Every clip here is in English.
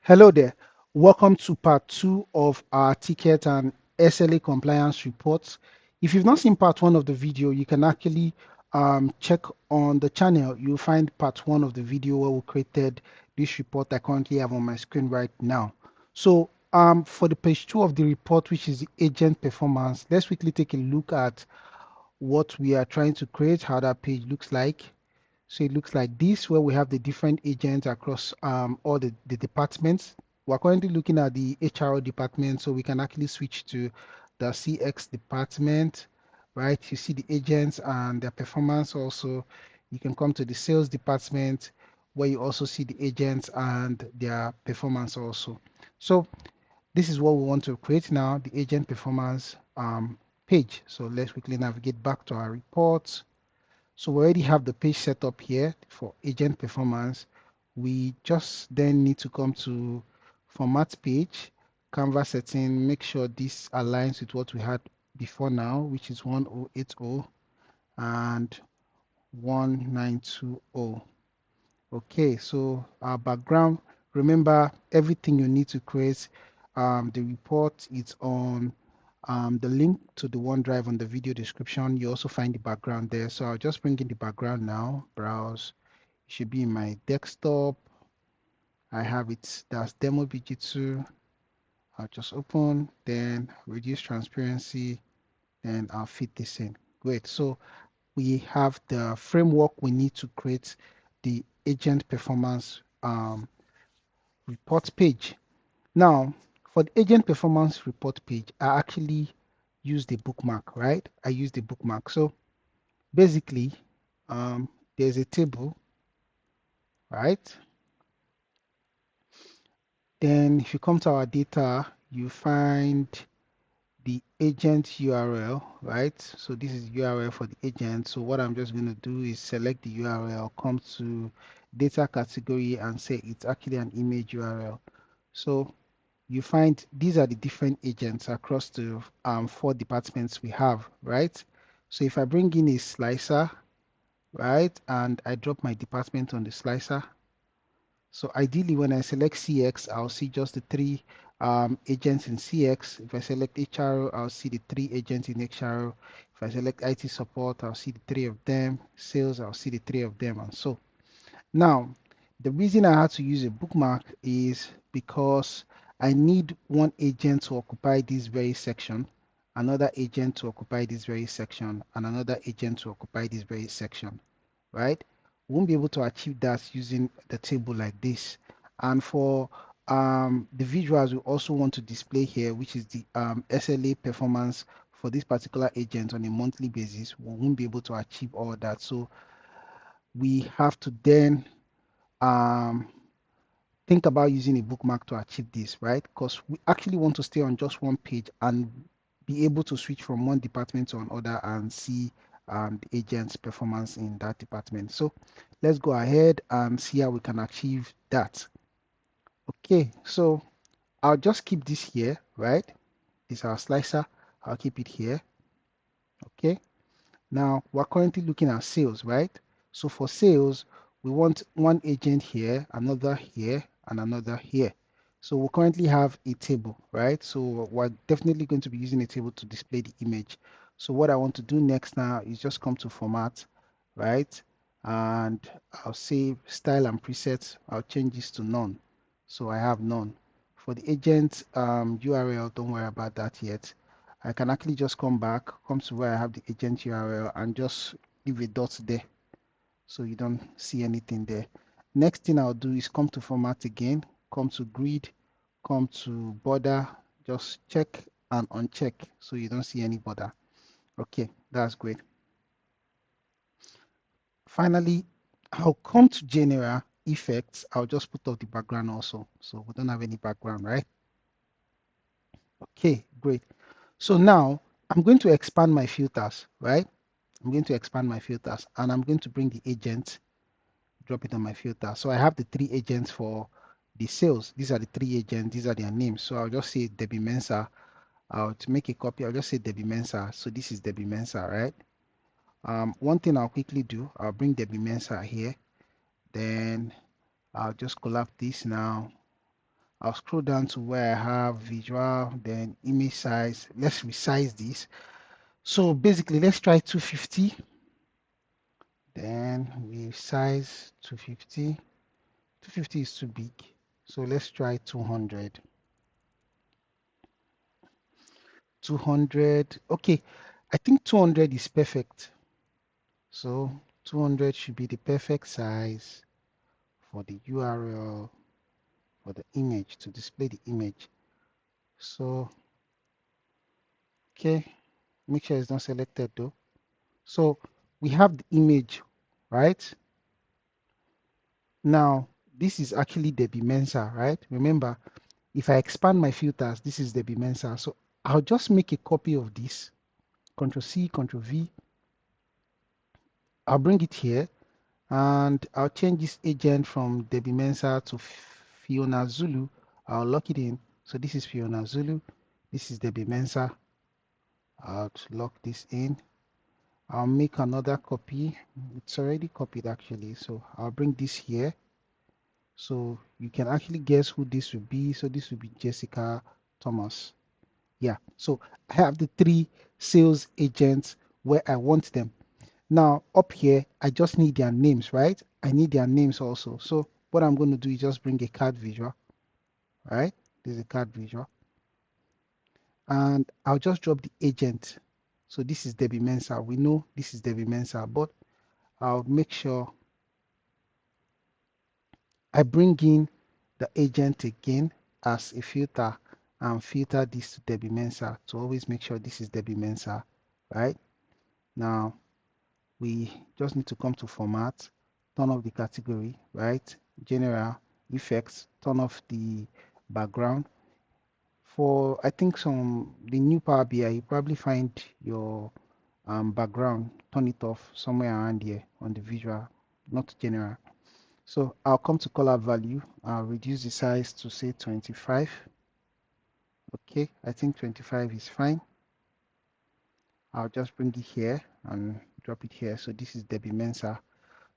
Hello there. Welcome to part 2 of our ticket and SLA compliance reports. If you've not seen part 1 of the video, you can actually check on the channel. You'll find part 1 of the video where we created this report I currently have on my screen right now. So for the page 2 of the report, which is the agent performance, let's quickly take a look at what we are trying to create, how that page looks like. So it looks like this, where we have the different agents across all the departments. We're currently looking at the HRO department, so we can actually switch to the CX department, right? You see the agents and their performance also. You can come to the sales department, where you also see the agents and their performance also. So this is what we want to create now, the agent performance page. So let's quickly navigate back to our reports. So we already have the page set up here for agent performance. We just then need to come to format page, canvas setting, make sure this aligns with what we had before now, which is 1080 and 1920. Okay, so our background, remember everything you need to create the report is on the link to the OneDrive on the video description. You also find the background there. So I'll just bring in the background now. Browse. It should be in my desktop. I have it. That's demo BG2. I'll just open, then reduce transparency, then I'll fit this in. Great. So we have the framework we need to create the agent performance report page. Now, for the agent performance report page, I actually use the bookmark, right? I use the bookmark. So basically, there's a table, right? Then if you come to our data, you find the agent URL, right? So this is URL for the agent. So what I'm just going to do is select the URL, come to data category and say it's actually an image URL. So you find these are the different agents across the 4 departments we have, right? So if I bring in a slicer, right, and I drop my department on the slicer, so ideally when I select CX, I'll see just the 3 agents in CX. If I select HRO, I'll see the 3 agents in HRO. If I select IT support, I'll see the 3 of them. Sales, I'll see the 3 of them, and so. Now, the reason I had to use a bookmark is because I need one agent to occupy this very section, another agent to occupy this very section, and another agent to occupy this very section, right? We won't be able to achieve that using the table like this. And for the visuals we also want to display here, which is the SLA performance for this particular agent on a monthly basis, we won't be able to achieve all that. So we have to then um, think about using a bookmark to achieve this, right? Because we actually want to stay on just one page and be able to switch from one department to another and see the agent's performance in that department. So let's go ahead and see how we can achieve that. Okay, so I'll just keep this here, right? This is our slicer. I'll keep it here. Okay. Now we're currently looking at sales, right? So for sales, we want one agent here, another here, and another here. So we currently have a table, right? So we're definitely going to be using a table to display the image. So what I want to do next now is just come to format, right? And I'll say style and presets. I'll change this to none. So I have none. For the agent URL, don't worry about that yet. I can actually just come back, come to where I have the agent URL and just leave a dot there so you don't see anything there. Next thing I'll do is come to format again, come to grid, come to border, just check and uncheck so you don't see any border. Okay, that's great. Finally, I'll come to general effects. I'll just put off the background also. So we don't have any background, right? Okay, great. So now I'm going to expand my filters, right? I'm going to expand my filters and I'm going to bring the agent, drop it on my filter. So I have the 3 agents for the sales. These are the 3 agents. These are their names. So I'll just say Debbie Mensah. To make a copy, I'll just say Debbie Mensah. So this is Debbie Mensah, right? One thing I'll quickly do, I'll bring Debbie Mensah here. Then I'll just collapse this now. I'll scroll down to where I have visual, then image size. Let's resize this. So basically, let's try 250. Then we size 250. 250 is too big. So let's try 200. 200. Okay, I think 200 is perfect. So 200 should be the perfect size for the URL, for the image, to display the image. So, okay, make sure it's not selected though. So we have the image, right? Now, this is actually the Mensa, right? Remember, if I expand my filters, this is the Mensa. So I'll just make a copy of this. Control C, Control V. I'll bring it here and I'll change this agent from Debbie Mensa to Fiona Zulu. I'll lock it in. So this is Fiona Zulu. This is Debbie Mensa. I'll lock this in. I'll make another copy. It's already copied actually. So I'll bring this here. So you can actually guess who this will be. So this will be Jessica Thomas. Yeah. So I have the 3 sales agents where I want them. Now up here, I just need their names, right? I need their names also. So what I'm going to do is just bring a card visual, right? There's a card visual. And I'll just drop the agent. So this is Debbie Mensa. We know this is Debbie Mensa, but I'll make sure I bring in the agent again as a filter and filter this to Debbie Mensa to always make sure this is Debbie Mensa, right? Now we just need to come to format, turn off the category, right? General effects, turn off the background. For I think the new Power BI, you probably find your background, turn it off somewhere around here on the visual, not general. So I'll come to color value. I'll reduce the size to say 25. Okay, I think 25 is fine. I'll just bring it here and drop it here. So this is Debbie Mensa.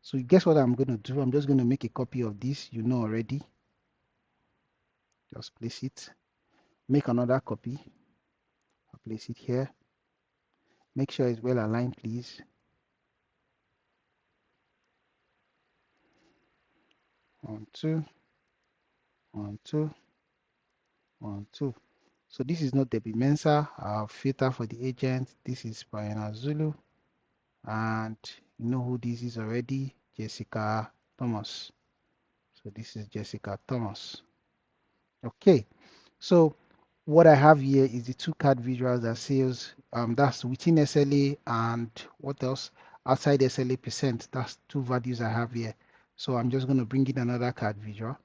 So guess what I'm going to do? I'm just going to make a copy of this. You know already. Just place it. Make another copy. I'll place it here. Make sure it's well aligned, please. 1, 2, 1, 2, 1, 2. So this is not Debbie Mensa. I'll filter for the agent. This is Brianna Zulu. And you know who this is already, Jessica Thomas. So this is Jessica Thomas. Okay, so what I have here is the 2 card visuals that says that's within SLA and what else outside SLA percent. That's 2 values I have here. So I'm just going to bring in another card visual,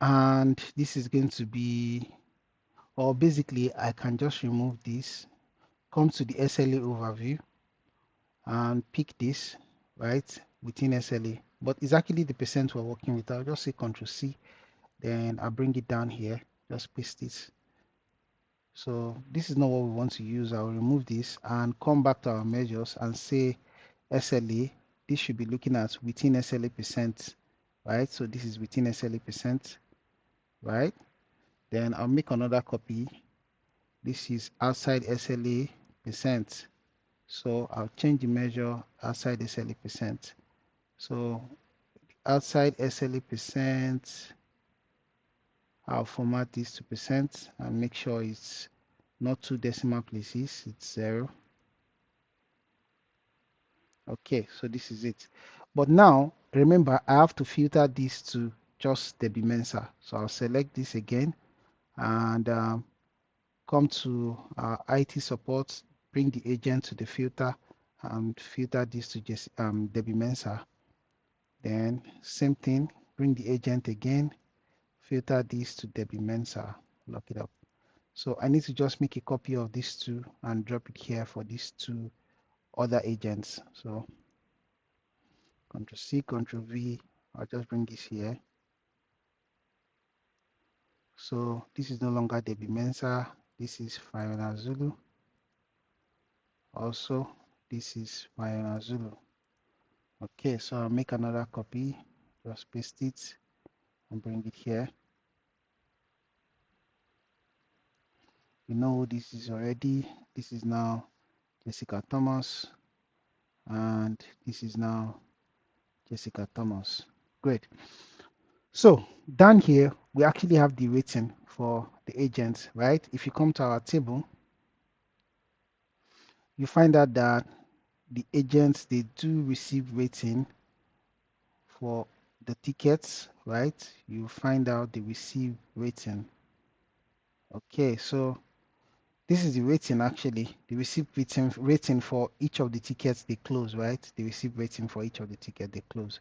and this is going to be, or basically I can just remove this, come to the SLA overview and pick this, right, within SLA. But it's actually the percent we're working with. I'll just say Control C, then I'll bring it down here, just paste this. So this is not what we want to use. I'll remove this and come back to our measures and say SLA. This should be looking at within SLA percent, right? So this is within SLA percent, right? Then I'll make another copy. This is outside SLA percent. So I'll change the measure outside SLA percent. So outside SLA percent, I'll format this to percent and make sure it's not 2 decimal places, it's 0. Okay, so this is it. But now, remember, I have to filter this to just the Mensa. So I'll select this again and come to IT support, bring the agent to the filter and filter this to just Debbie Mensa. Then same thing, bring the agent again, filter this to Debbie Mensa, lock it up. So I need to just make a copy of these 2 and drop it here for these 2 other agents. So Control C, Control V, I'll just bring this here. So this is no longer Debbie Mensa, this is Fiona Zulu. Also, this is Fiona Zulu. Okay, so I'll make another copy, just paste it and bring it here. We know this is already, this is now Jessica Thomas, and this is now Jessica Thomas. Great. So down here, we actually have the rating for the agents, right? If you come to our table, you find out that the agents, they do receive rating for the tickets, right? You find out they receive rating. Okay, so this is the rating actually. They receive rating for each of the tickets they close, right? They receive rating for each of the tickets they close.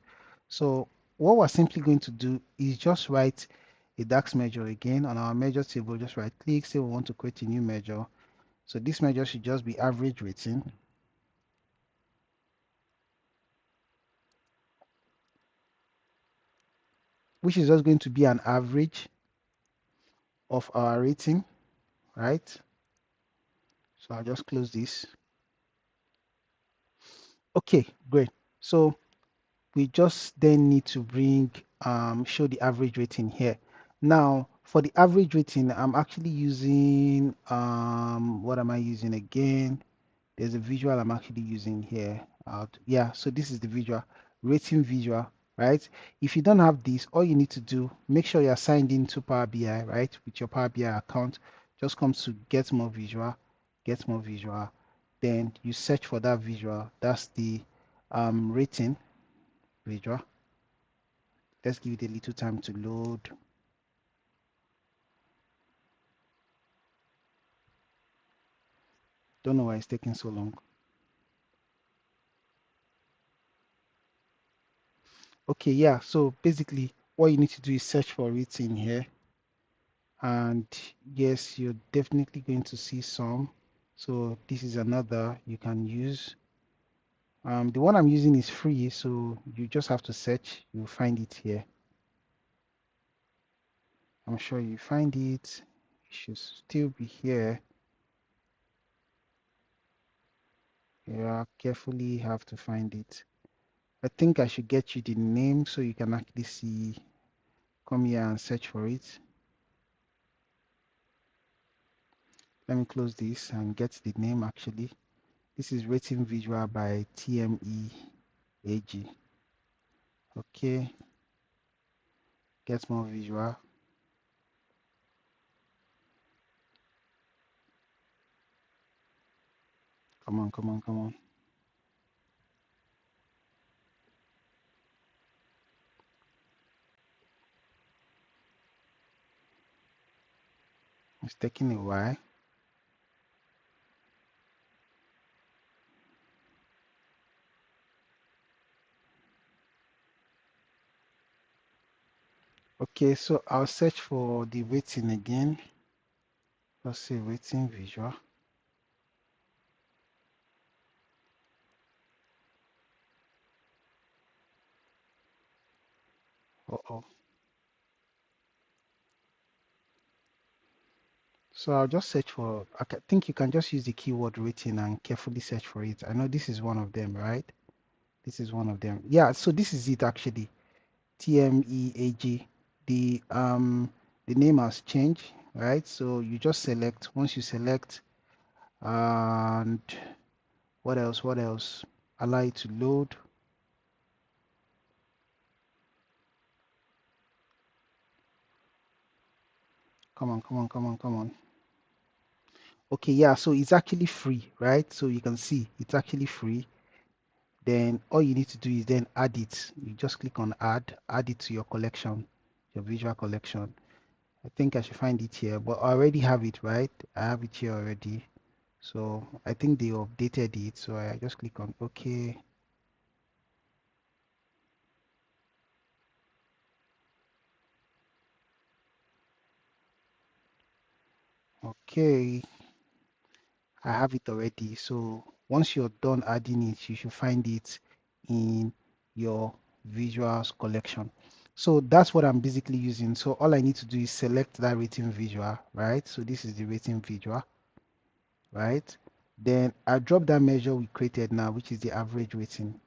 So what we're simply going to do is just write a DAX measure again on our measure table. Just right click, say we want to create a new measure. So this measure should just be average rating, which is just going to be an average of our rating, right? So I'll just close this. Okay, great. So we just then need to bring show the average rating here. Now for the average rating, I'm actually using what am I using again? There's a visual I'm actually using here. Yeah, so this is the visual, rating visual, right? If you don't have this, all you need to do, make sure you're signed into Power BI, right? With your Power BI account, just come to get more visual, then you search for that visual. That's the rating visual. Let's give it a little time to load. Don't know why it's taking so long. Okay, yeah, so basically what you need to do is search for it in here. And yes, you're definitely going to see some. So this is another you can use. The one I'm using is free, so you just have to search. You'll find it here. I'm sure you find it. It should still be here. You carefully have to find it. I think I should get you the name so you can actually see. Come here and search for it. Let me close this and get the name actually. This is Rating Visual by TME AG. Okay, get more visual. Come on, come on, come on. It's taking a while. Okay, so I'll search for the rating again. Let's say rating visual. Uh-oh. So I'll just search for, think you can just use the keyword rating and carefully search for it. I know this is one of them, right? This is one of them. Yeah, so this is it actually. TMEAG. The name has changed, right? So you just select, once you select, and what else? What else? Allow it to load. Come on, come on, come on, come on. Okay, yeah, so it's actually free, right? So you can see it's actually free. Then all you need to do is then add it. You just click on add it to your collection, your visual collection. I think I should find it here, but I already have it, right? I have it here already. So I think they updated it. So I just click on OK. Okay, I have it already. So once you're done adding it, you should find it in your visuals collection. So that's what I'm basically using. So all I need to do is select that rating visual, right? So this is the rating visual, right? Then I drop that measure we created now, which is the average rating.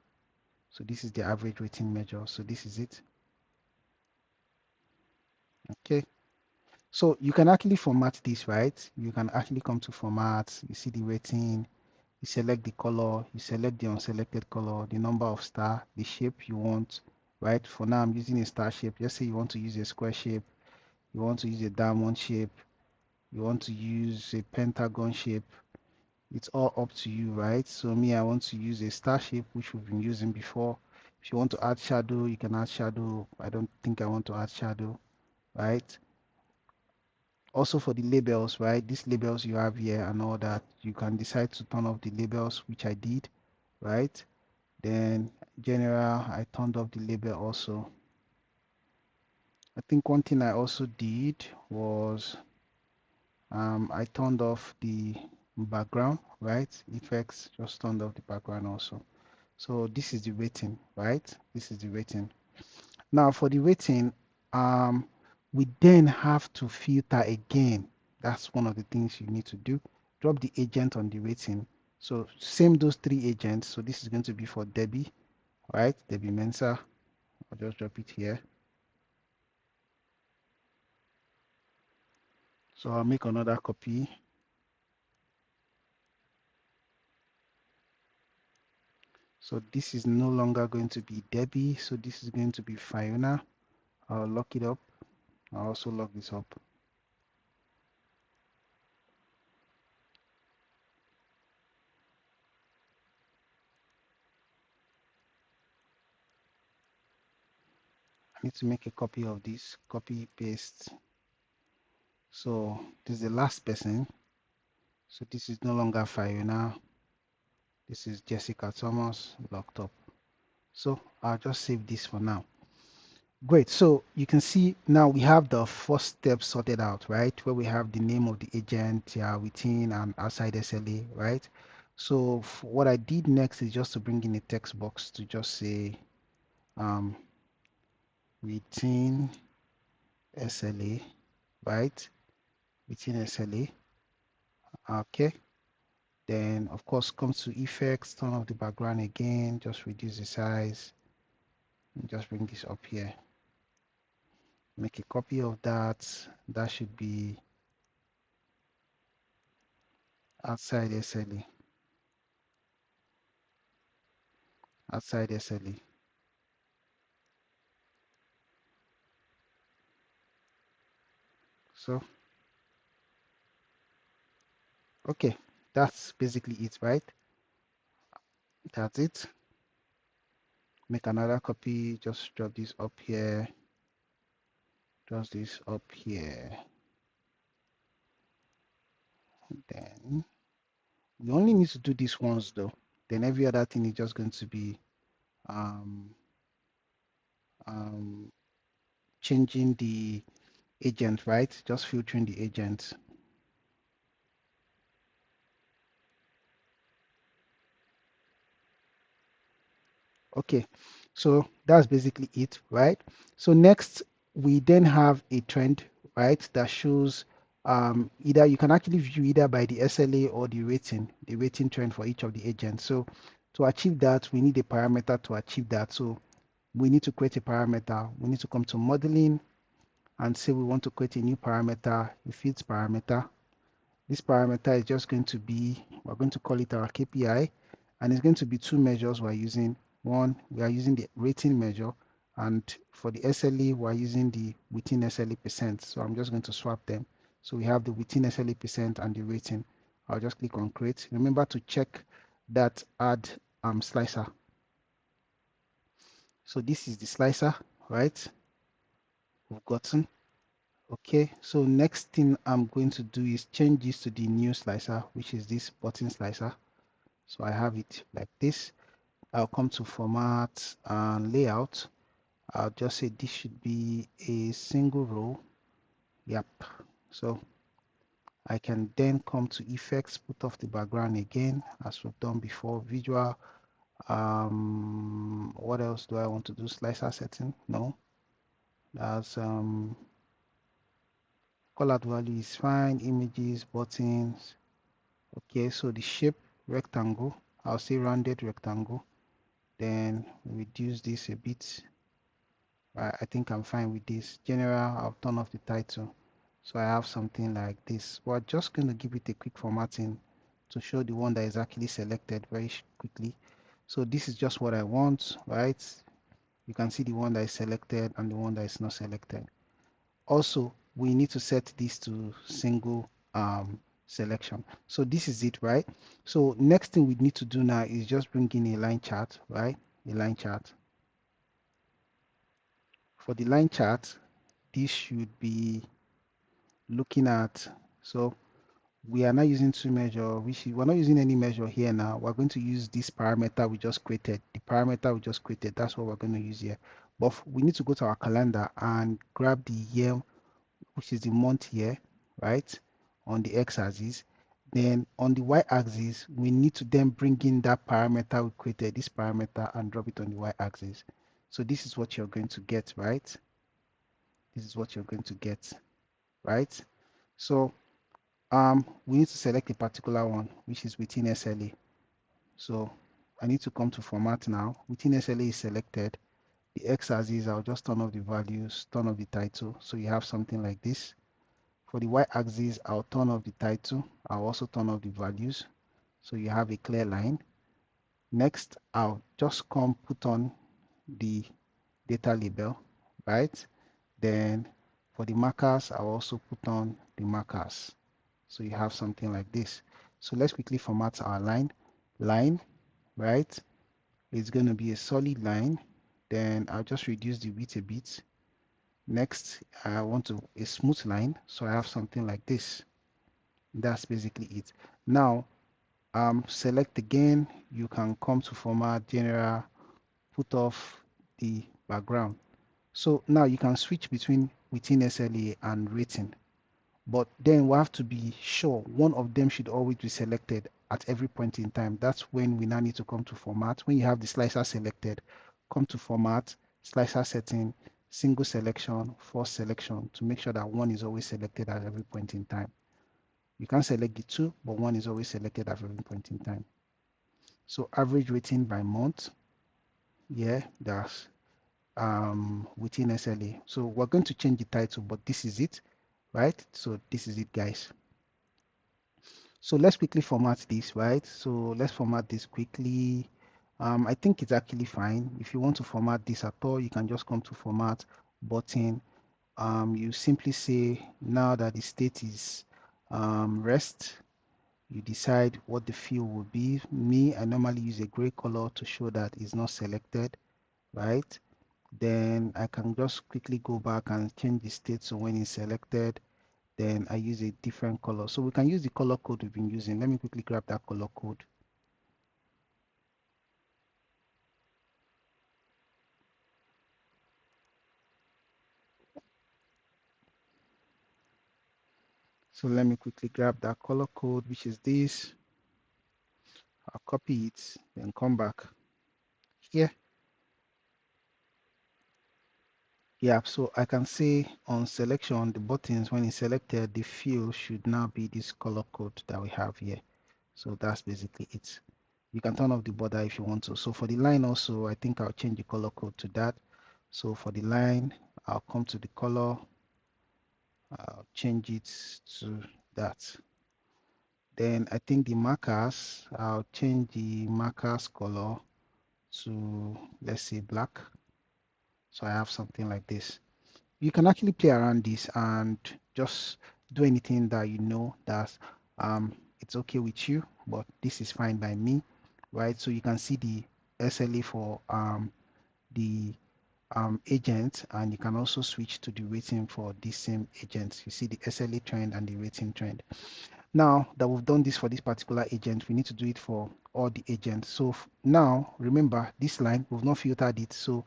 So this is the average rating measure. So this is it. Okay, so you can actually format this, right? You can actually come to format, you see the rating, you select the color, you select the unselected color, the number of star, the shape you want, right? For now, I'm using a star shape. Let's say you want to use a square shape, you want to use a diamond shape, you want to use a pentagon shape. It's all up to you, right? So me, I want to use a star shape, which we've been using before. If you want to add shadow, you can add shadow. I don't think I want to add shadow, right? Also for the labels, right? These labels you have here and all that, you can decide to turn off the labels, which I did, right? Then general, I turned off the label also. I think one thing I also did was I turned off the background, right? Effects, just turned off the background also. So this is the rating, right? This is the rating. Now for the rating, we then have to filter again. That's one of the things you need to do. Drop the agent on the rating. So same those three agents. So this is going to be for Debbie, right? Debbie Mensa. I'll just drop it here. So I'll make another copy. So this is no longer going to be Debbie. So this is going to be Fiona. I'll lock it up. I'll also lock this up. I need to make a copy of this, copy, paste. So this is the last person. So this is no longer Fiona. This is Jessica Thomas, locked up. So I'll just save this for now. Great. So you can see now we have the first step sorted out, right? Where we have the name of the agent, within and outside SLA, right? So what I did next is just to bring in a text box to just say within SLA, right? Within SLA. Okay. Then of course comes to effects, turn off the background again, just reduce the size, and just bring this up here. Make a copy of that. That should be outside SLA. Outside SLA. So, okay, that's basically it, right? That's it. Make another copy, just drop this up here, drop this up here. Then we only need to do this once though. Then every other thing is just going to be um, um, changing the agent, right? Just filtering the agent. Okay, so that's basically it, right? So next, we then have a trend, right, that shows either you can actually view either by the SLA or the rating trend for each of the agents. So to achieve that, we need a parameter to achieve that. So we need to create a parameter. We need to come to modeling and say we want to create a new parameter, a fields parameter. This parameter is just going to be, we're going to call it our KPI, and it's going to be two measures we're using. One, we are using the rating measure, and for the SLA, we're using the within SLA percent. So I'm just going to swap them. So we have the within SLA percent and the rating. I'll just click on create. Remember to check that add slicer. So this is the slicer, right? We've gotten. Okay, so next thing I'm going to do is change this to the new slicer, which is this button slicer. So I have it like this. I'll come to format and layout. I'll just say this should be a single row. Yep. So I can then come to effects, put off the background again, as we've done before. Visual. What else do I want to do? Slicer setting? No. That's colored value is fine. Images, buttons. Okay, so the shape rectangle. I'll say rounded rectangle. Then reduce this a bit, I think I'm fine with this. General, I'll turn off the title. So I have something like this. We're just going to give it a quick formatting to show the one that is actually selected very quickly. So this is just what I want, right? You can see the one that is selected and the one that is not selected. Also, we need to set this to single selection. So this is it, right? So next thing we need to do now is just bring in a line chart, right? A line chart. For the line chart, this should be looking at, so we are not using two measure, we're not using any measure here now. We're going to use this parameter we just created. The parameter we just created, that's what we're going to use here. But we need to go to our calendar and grab the year, which is the month here, right? On the x-axis. Then on the y-axis, we need to then bring in that parameter we created, this parameter, and drop it on the y-axis. So this is what you're going to get, right? This is what you're going to get, right? So we need to select a particular one, which is within SLA. So I need to come to format now. Within SLA is selected. The x-axis, I'll just turn off the values, turn off the title. So you have something like this. For the y-axis, I'll turn off the title. I'll also turn off the values. So you have a clear line. Next, I'll just come put on the data label, right? Then for the markers, I'll also put on the markers. So you have something like this. So let's quickly format our line. Line, right? It's going to be a solid line. Then I'll just reduce the width a bit. Next, I want a smooth line. So I have something like this. That's basically it. Now, select again. You can come to format, general, put off the background. So now you can switch between within SLA and rating. But then we have to be sure one of them should always be selected at every point in time. That's when we now need to come to format. When you have the slicer selected, come to format, slicer setting, single selection, force selection to make sure that one is always selected at every point in time. You can select the two, but one is always selected at every point in time. So average rating by month, yeah, that's within SLA. So we're going to change the title, but this is it, right? So this is it, guys. So let's quickly format this, right? So let's format this quickly. I think it's actually fine. If you want to format this at all, you can just come to format button. You simply say now that the state is rest, you decide what the field will be. Me, I normally use a gray color to show that it's not selected, right? Then I can just quickly go back and change the state so when it's selected, then I use a different color. So we can use the color code we've been using. Let me quickly grab that color code. So let me quickly grab that color code, which is this. I'll copy it, then come back here. Yeah, so I can say on selection, the buttons, when it's selected, the field should now be this color code that we have here. So that's basically it. You can turn off the border if you want to. So for the line also, I think I'll change the color code to that. So for the line, I'll come to the color, I'll change it to that. Then I think the markers, I'll change the markers color to, let's say, black. So I have something like this. You can actually play around this and just do anything that you know that it's okay with you, but this is fine by me, right? So you can see the SLA for the agent, and you can also switch to the rating for the same agent. You see the SLA trend and the rating trend. Now that we've done this for this particular agent, we need to do it for all the agents. So now remember this line, we've not filtered it. So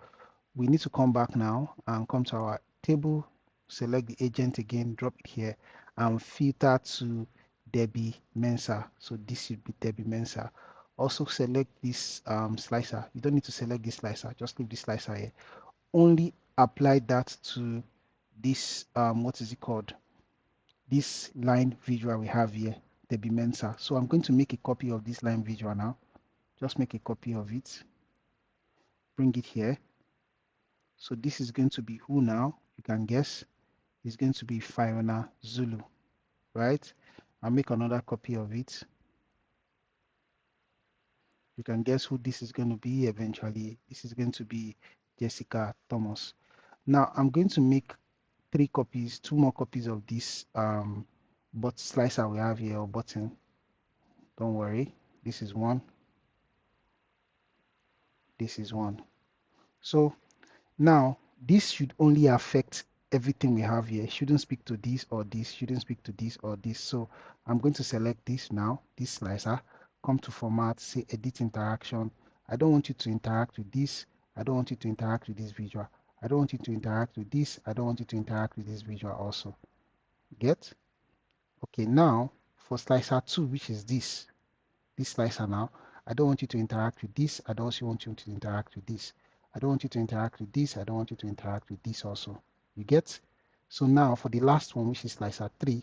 we need to come back now and come to our table, select the agent again, drop it here, and filter to Debbie Mensa. So this should be Debbie Mensa. Also select this slicer. You don't need to select this slicer, just leave this slicer here. Only apply that to this, what is it called? This line visual we have here, Debbie Mensa. So I'm going to make a copy of this line visual now. Just make a copy of it, bring it here. So this is going to be who now? You can guess. It's going to be Fiona Zulu, right? I'll make another copy of it. You can guess who this is going to be eventually. This is going to be Jessica Thomas. Now I'm going to make 3 copies, 2 more copies of this but slicer we have here, or button. Don't worry. This is one. This is one. So now this should only affect everything we have here. It shouldn't speak to this or this, shouldn't speak to this or this. So I'm going to select this now, this slicer, come to format, say edit interaction. I don't want you to interact with this. I don't want you to interact with this visual. I don't want you to interact with this. I don't want you to interact with this visual also. Get? Okay, now for slicer 2, which is this slicer now, I don't want you to interact with this. I don't also want you to interact with this. I don't want you to interact with this. I don't want you to interact with this also. You get? So now for the last one, which is slicer 3,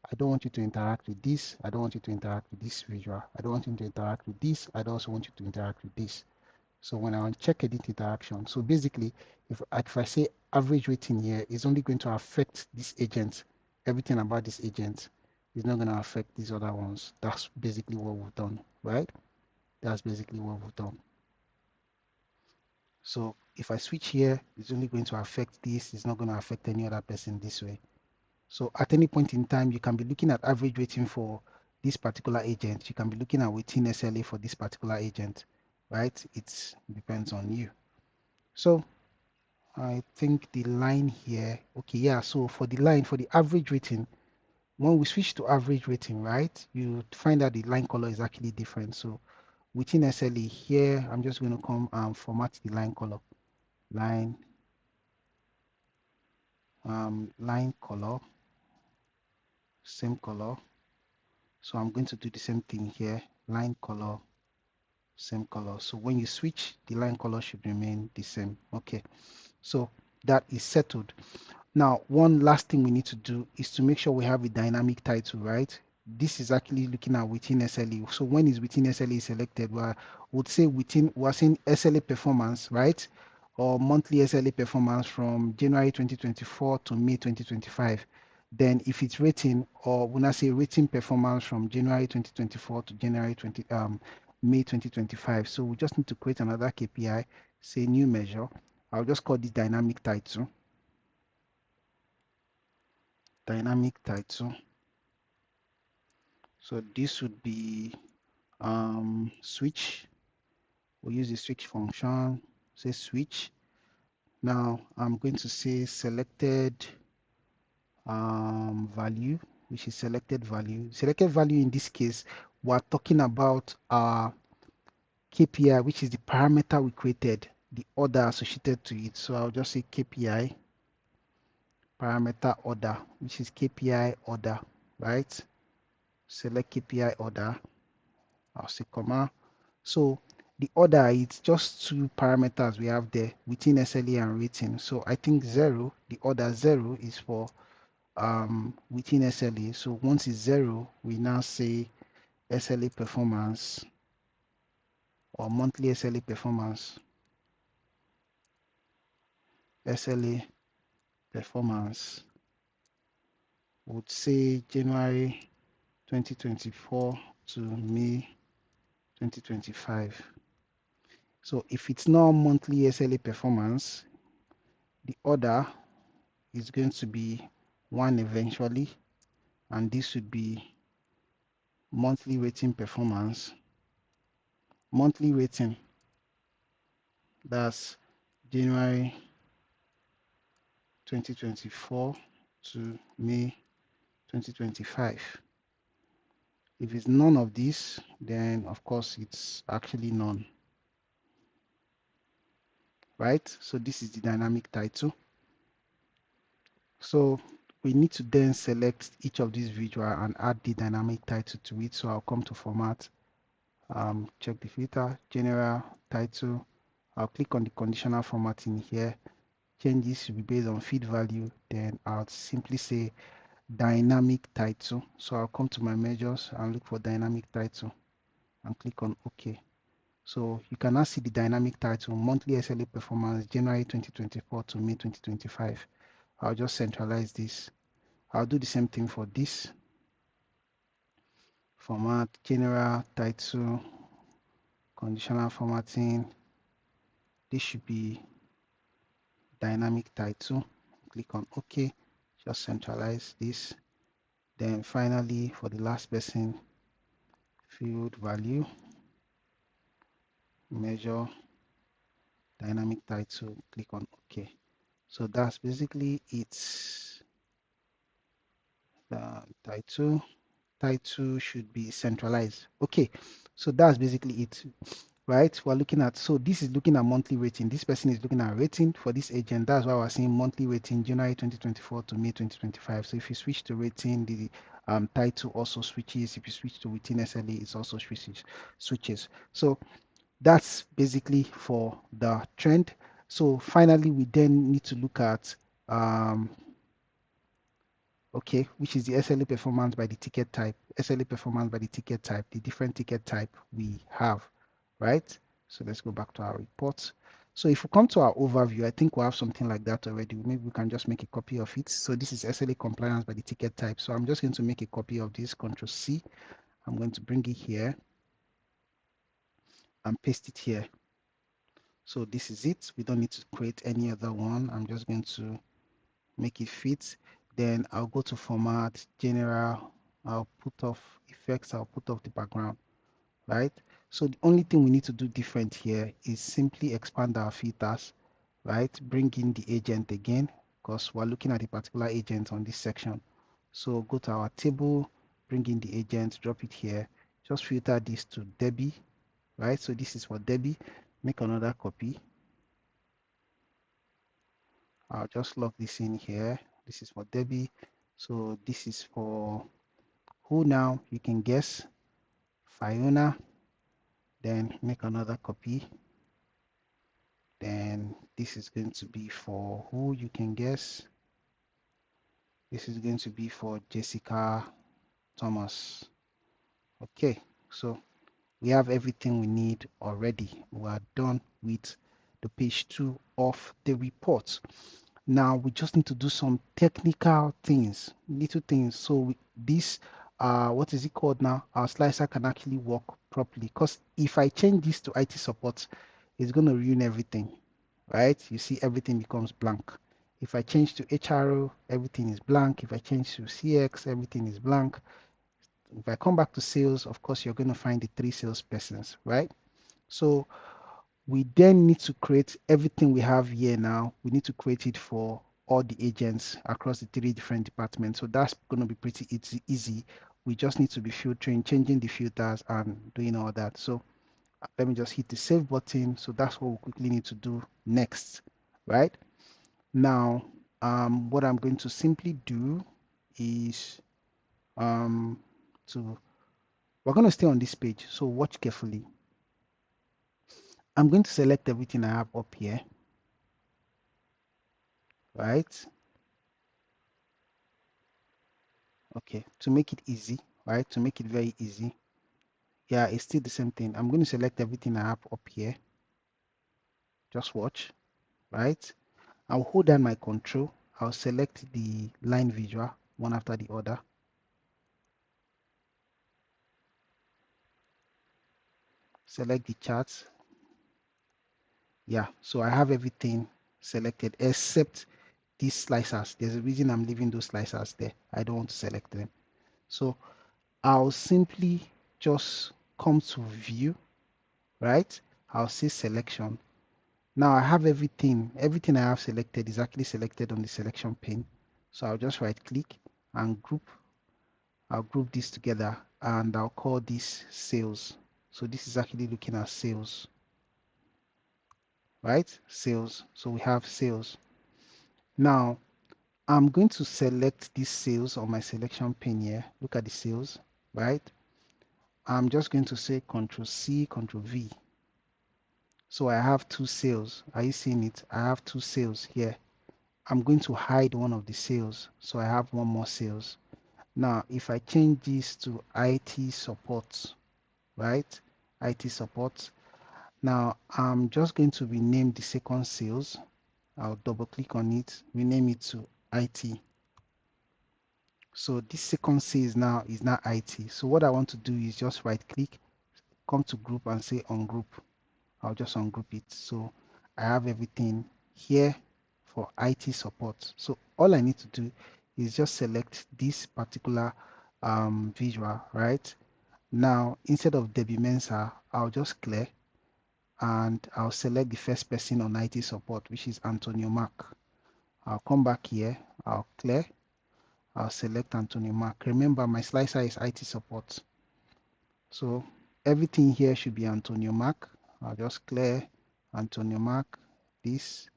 I don't want you to interact with this. I don't want you to interact with this visual. I don't want you to interact with this. I don't also want you to interact with this. So when I check edit interaction, so basically, if I say average rating here, it's only going to affect this agent. Everything about this agent is not going to affect these other ones. That's basically what we've done, right? That's basically what we've done. So if I switch here, it's only going to affect this. It's not going to affect any other person this way. So at any point in time, you can be looking at average rating for this particular agent. You can be looking at within SLA for this particular agent, right? It depends on you. So I think the line here, okay, yeah. So for the line, for the average rating, when we switch to average rating, right, you find that the line color is actually different. So within SLA here, I'm just going to come and format the line color. Line color, same color. So I'm going to do the same thing here. Line color, same color. So when you switch, the line color should remain the same. Okay, so that is settled. Now, one last thing we need to do is to make sure we have a dynamic title, right? This is actually looking at within SLA. So when is within SLA selected, we would say we're saying SLA performance, right? Or monthly SLA performance from January 2024 to May 2025. Then if it's rating, or when I say rating performance from January 2024 to May 2025. So we just need to create another KPI, say new measure. I'll just call this dynamic title. Dynamic title. So this would be switch. We'll use the switch function, say switch. Now I'm going to say selected value, which is selected value. Selected value in this case, we're talking about our KPI, which is the parameter we created, the order associated to it. So I'll just say KPI parameter order, which is KPI order, right? Select KPI order. I'll say comma. So the order, it's just 2 parameters we have there within SLA and rating. So I think 0, the order 0 is for within SLA. So once it's 0, we now say SLA performance or monthly SLA performance. SLA performance would say January 2024 to May 2025. So if it's not monthly SLA performance, the order is going to be 1 eventually, and this would be monthly rating performance. Monthly rating, that's January 2024 to May 2025. If it's none of this, then of course it's actually none, right? So this is the dynamic title. So we need to then select each of these visual and add the dynamic title to it. So I'll come to format, check the filter, general title. I'll click on the conditional formatting here. Changes should be based on feed value. Then I'll simply say dynamic title. So I'll come to my measures and look for dynamic title and click on OK. So you can now see the dynamic title, monthly SLA performance, January 2024 to May 2025. I'll just centralize this. I'll do the same thing for this. Format, general, title, conditional formatting. This should be dynamic title. Click on OK. Just centralize this. Then finally, for the last person, field value, measure, dynamic title, click on OK. So that's basically it. The title should be centralized. Okay, so that's basically it, right? We're looking at, so this is looking at monthly rating. This person is looking at rating for this agent. That's why we're seeing monthly rating January 2024 to May 2025. So if you switch to rating, the title also switches. If you switch to within SLA, it also switches. So that's basically for the trend. So finally, we then need to look at okay, which is the SLA performance by the ticket type. SLA performance by the ticket type, the different ticket type we have, right? So let's go back to our report. So if we come to our overview, I think we have something like that already. Maybe we can just make a copy of it. So this is SLA compliance by the ticket type. So I'm just going to make a copy of this, Control C. I'm going to bring it here and paste it here. So this is it. We don't need to create any other one. I'm just going to make it fit. Then I'll go to format, general, I'll put off effects, I'll put off the background, right? So the only thing we need to do different here is simply expand our filters, right? Bring in the agent again, because we're looking at a particular agent on this section. So go to our table, bring in the agent, drop it here, just filter this to Debbie, right? So this is for Debbie. Make another copy. I'll just log this in here. This is for Debbie. So this is for who now? You can guess. Fiona. Then make another copy. Then this is going to be for who you can guess. This is going to be for Jessica Thomas. Okay, so we have everything we need already. We are done with the page 2 of the report. Now we just need to do some technical things, little things. So this, what is it called now? Our slicer can actually work properly. Because if I change this to IT support, it's going to ruin everything, right? You see, everything becomes blank. If I change to HRO, everything is blank. If I change to CX, everything is blank. If I come back to sales, of course, you're going to find the 3 salespersons, right? So we then need to create everything we have here now. We need to create it for all the agents across the 3 different departments. So that's going to be pretty easy. We just need to be filtering, changing the filters and doing all that. So let me just hit the save button. So that's what we quickly need to do next, right? Now, what I'm going to simply do is we're going to stay on this page. So watch carefully. I'm going to select everything I have up here, right? Okay, to make it easy, right? To make it very easy. Yeah, it's still the same thing. I'm going to select everything I have up here. Just watch, right? I'll hold down my control. I'll select the line visual one after the other. Select the charts. Yeah, so I have everything selected except these slicers. There's a reason I'm leaving those slicers there. I don't want to select them. So I'll simply just come to view, right? I'll say selection. Now I have everything I have selected is actually selected on the selection pane. So I'll just right click and I'll group this together and I'll call this sales. So this is actually looking at sales, right? Sales. So we have sales. Now I'm going to select this sales on my selection pane here. Look at the sales, right? I'm just going to say Control C, Control V. So I have 2 sales. Are you seeing it? I have 2 sales here. I'm going to hide one of the sales. So I have one more sales. Now, if I change this to IT support, right? IT support, Now I'm just going to rename the second sales. I'll double click on it, rename it to IT. So this second sales now is now IT. So what I want to do is just right click, come to group and say ungroup. I'll just ungroup it. So I have everything here for IT support. So all I need to do is just select this particular visual, right? Now, instead of Debbie Mensah, I'll just clear and I'll select the first person on IT support, which is Antonio Mark. I'll come back here, I'll clear, I'll select Antonio Mark. Remember, my slicer is IT support. So everything here should be Antonio Mark. I'll just clear Antonio Mark. This,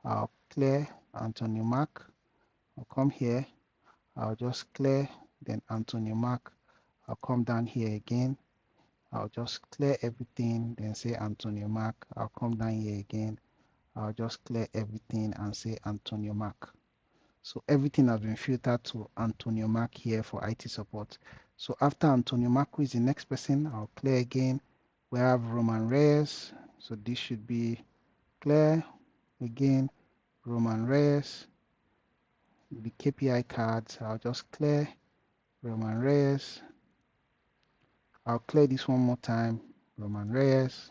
I'll clear Antonio Mark. I'll come here, I'll just clear, then Antonio Mark. I'll come down here again. I'll just clear everything, then say Antonio Mark. I'll come down here again. I'll just clear everything and say Antonio Mark. So everything has been filtered to Antonio Mark here for IT support. So after Antonio Mark, who is the next person, I'll clear again. We have Roman Reyes. So this should be clear. Again, Roman Reyes. The KPI cards, I'll just clear Roman Reyes. I'll clear this one more time, Roman Reyes.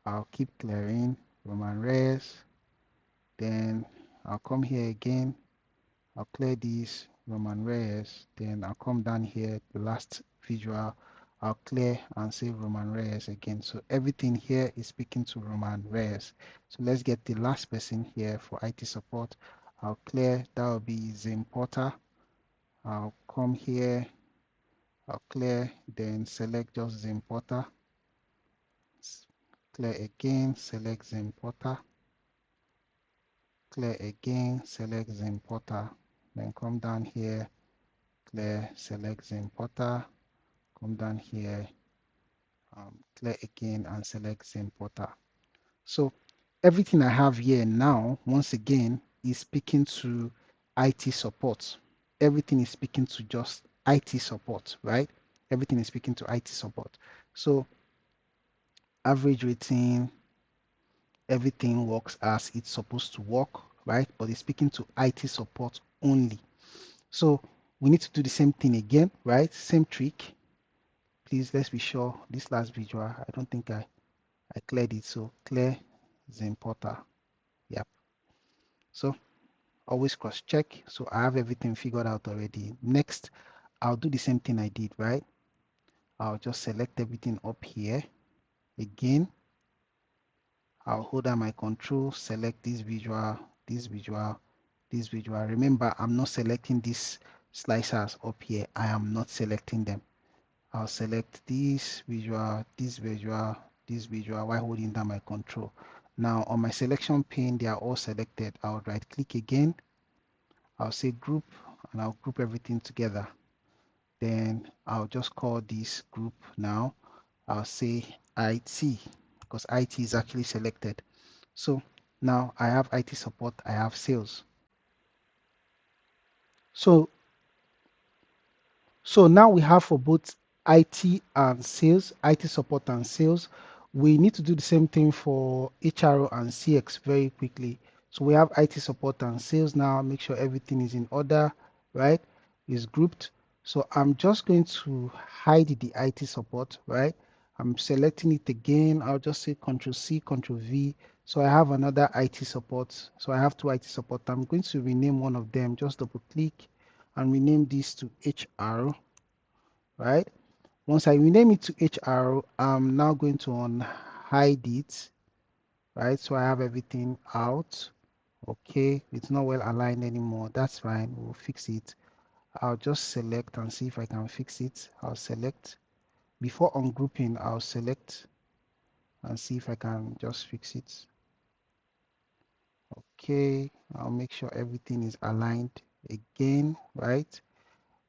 I'll keep clearing Roman Reyes. Then I'll come here again. I'll clear this Roman Reyes. Then I'll come down here, the last visual. I'll clear and save Roman Reyes again. So everything here is speaking to Roman Reyes. So let's get the last person here for IT support. I'll clear, that will be Zim Porter. I'll come here, I'll clear, then select just Zim Porter. Clear again, select Zim Porter. Clear again, select Zim Porter. Then come down here, clear, select Zim Porter. Come down here, clear again and select Zim Porter. So everything I have here now, once again, is speaking to IT support. Everything is speaking to just IT support, right? Everything is speaking to IT support. So average rating, everything works as it's supposed to work, right? But it's speaking to IT support only. So we need to do the same thing again, right? Same trick. Please, let's be sure this last visual, I don't think I cleared it. So clear Zim Porter. Yep. So always cross check. So I have everything figured out already. Next, I'll do the same thing I did, right? I'll just select everything up here. Again, I'll hold down my control, select this visual, this visual, this visual. Remember, I'm not selecting these slicers up here. I am not selecting them. I'll select this visual, this visual, this visual while holding down my control. Now on my selection pane, they are all selected. I'll right click again. I'll say group and I'll group everything together. Then I'll just call this group now. I'll say IT because IT is actually selected. So now I have IT support, I have sales. So now we have for both IT and sales, IT support and sales. We need to do the same thing for HRO and CX very quickly. So we have IT support and sales now. Make sure everything is in order, right? Is grouped. So I'm just going to hide the IT support, right? I'm selecting it again. I'll just say Control C, Control V. So I have another IT support. So I have two IT support. I'm going to rename one of them. Just double click and rename this to HR, right? Once I rename it to HR, I'm now going to unhide it, right? So I have everything out. Okay, it's not well aligned anymore. That's fine. We'll fix it. I'll just select and see if I can fix it. I'll select. Before ungrouping, I'll select and see if I can just fix it. Okay, I'll make sure everything is aligned again, right?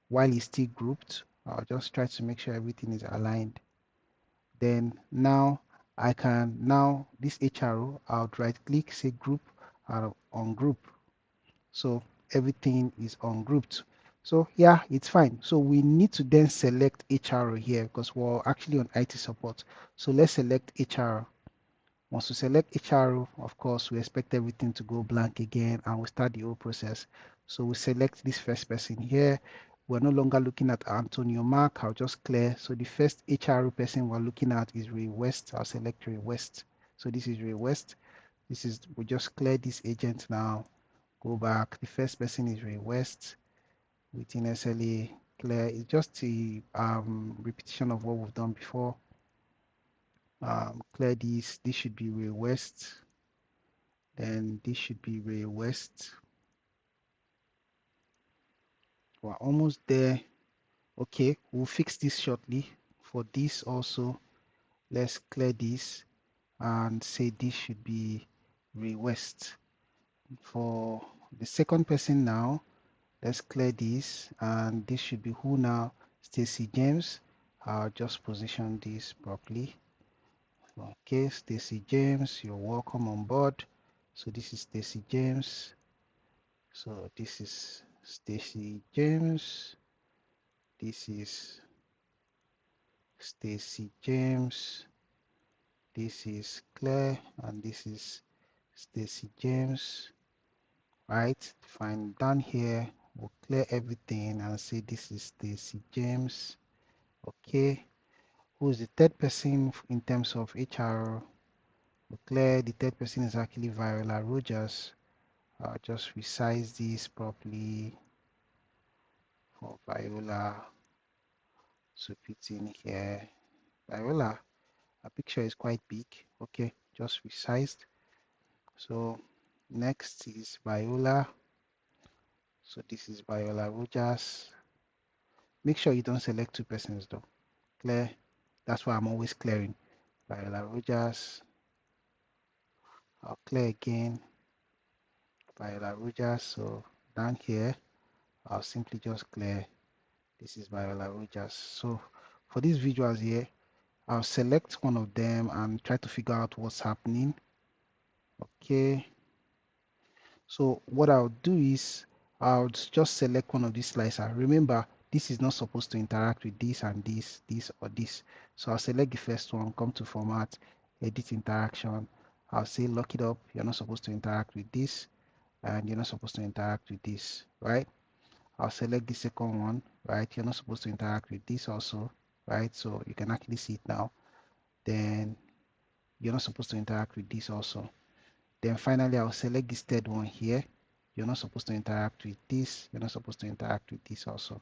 While it's still grouped, I'll just try to make sure everything is aligned. Then now I can, now this HRO, I'll right click, say group, I'll ungroup. So everything is ungrouped. So yeah, it's fine. So we need to then select HRO here because we're actually on IT support. So let's select HRO. Once we select HR, of course, we expect everything to go blank again and we start the whole process. So we select this first person here. We're no longer looking at Antonio Mark. I'll just clear. So the first HR person we're looking at is Ray West. I'll select Ray West. So this is Ray West. We just clear this agent now. Go back. The first person is Ray West within SLA. Clear. It's just a repetition of what we've done before. Clear this. This should be Ray West. Then this should be Ray West. We're almost there. Okay, we'll fix this shortly. For this also, let's clear this and say this should be Ray West. For the second person now, let's clear this and this should be who now? Stacy James. I'll just position this properly. Okay, Stacy James, you're welcome on board. So this is Stacy James. So this is Stacy James. This is Stacy James. This is Claire, and this is Stacy James. Right? Fine. Down here, we'll clear everything and say this is Stacy James. Okay. Who is the third person in terms of HR? We'll clear. The third person is actually Viola Rogers. I'll just resize this properly for Viola. So put in here. Viola, a picture is quite big. Okay, just resized. So next is Viola. So this is Viola Rogers. Make sure you don't select two persons though. Clear. That's why I'm always clearing. Viola Rogers. I'll clear again. Viola Rogers. So down here, I'll simply just clear. This is Viola Rogers. So for these visuals here, I'll select one of them and try to figure out what's happening. Okay. So what I'll do is I'll just select one of these slicer. Remember, this is not supposed to interact with this and this or this. So I'll select the first one, come to format, edit interaction. I'll say lock it up. You're not supposed to interact with this and you're not supposed to interact with this, right? I'll select the second one, right? You're not supposed to interact with this also, right? So you can actually see it now. Then you're not supposed to interact with this also. Then finally, I'll select this third one here. You're not supposed to interact with this. You're not supposed to interact with this also.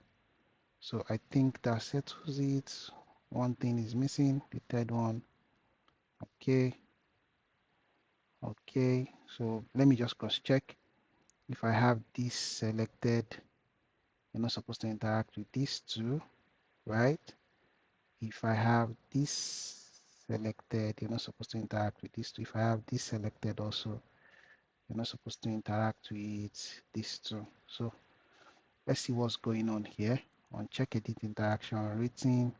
So I think that settles it. One thing is missing, the third one. Okay. Okay. So let me just cross check. If I have this selected, you're not supposed to interact with these two, right? If I have this selected, you're not supposed to interact with these two. If I have this selected also, you're not supposed to interact with these two. So let's see what's going on here. On check edit interaction rating.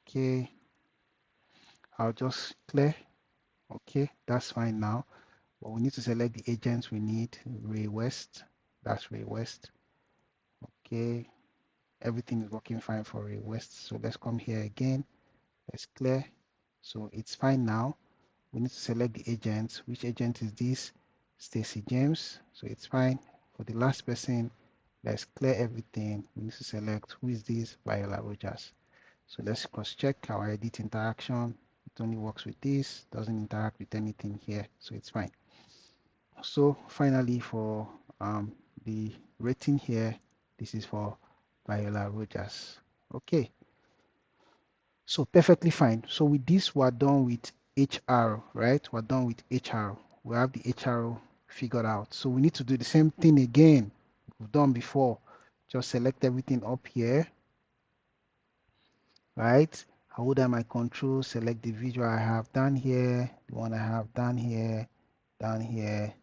Okay. I'll just clear. Okay, that's fine now. But we need to select the agents we need. Ray West. That's Ray West. Okay. Everything is working fine for Ray West. So let's come here again. Let's clear. So it's fine now. We need to select the agent. Which agent is this? Stacy James. So it's fine. For the last person, let's clear everything. We need to select who is this? Viola Rogers. So let's cross-check our edit interaction. It only works with this, doesn't interact with anything here, so it's fine. So finally, for the rating here, this is for Viola Rogers. Okay, so perfectly fine. So with this, we're done with HR, right? We're done with HR. We have the HR figured out. So we need to do the same thing again we've done before. Just select everything up here, right? I would have my control, select the visual I have down here, the one I have down here, down here,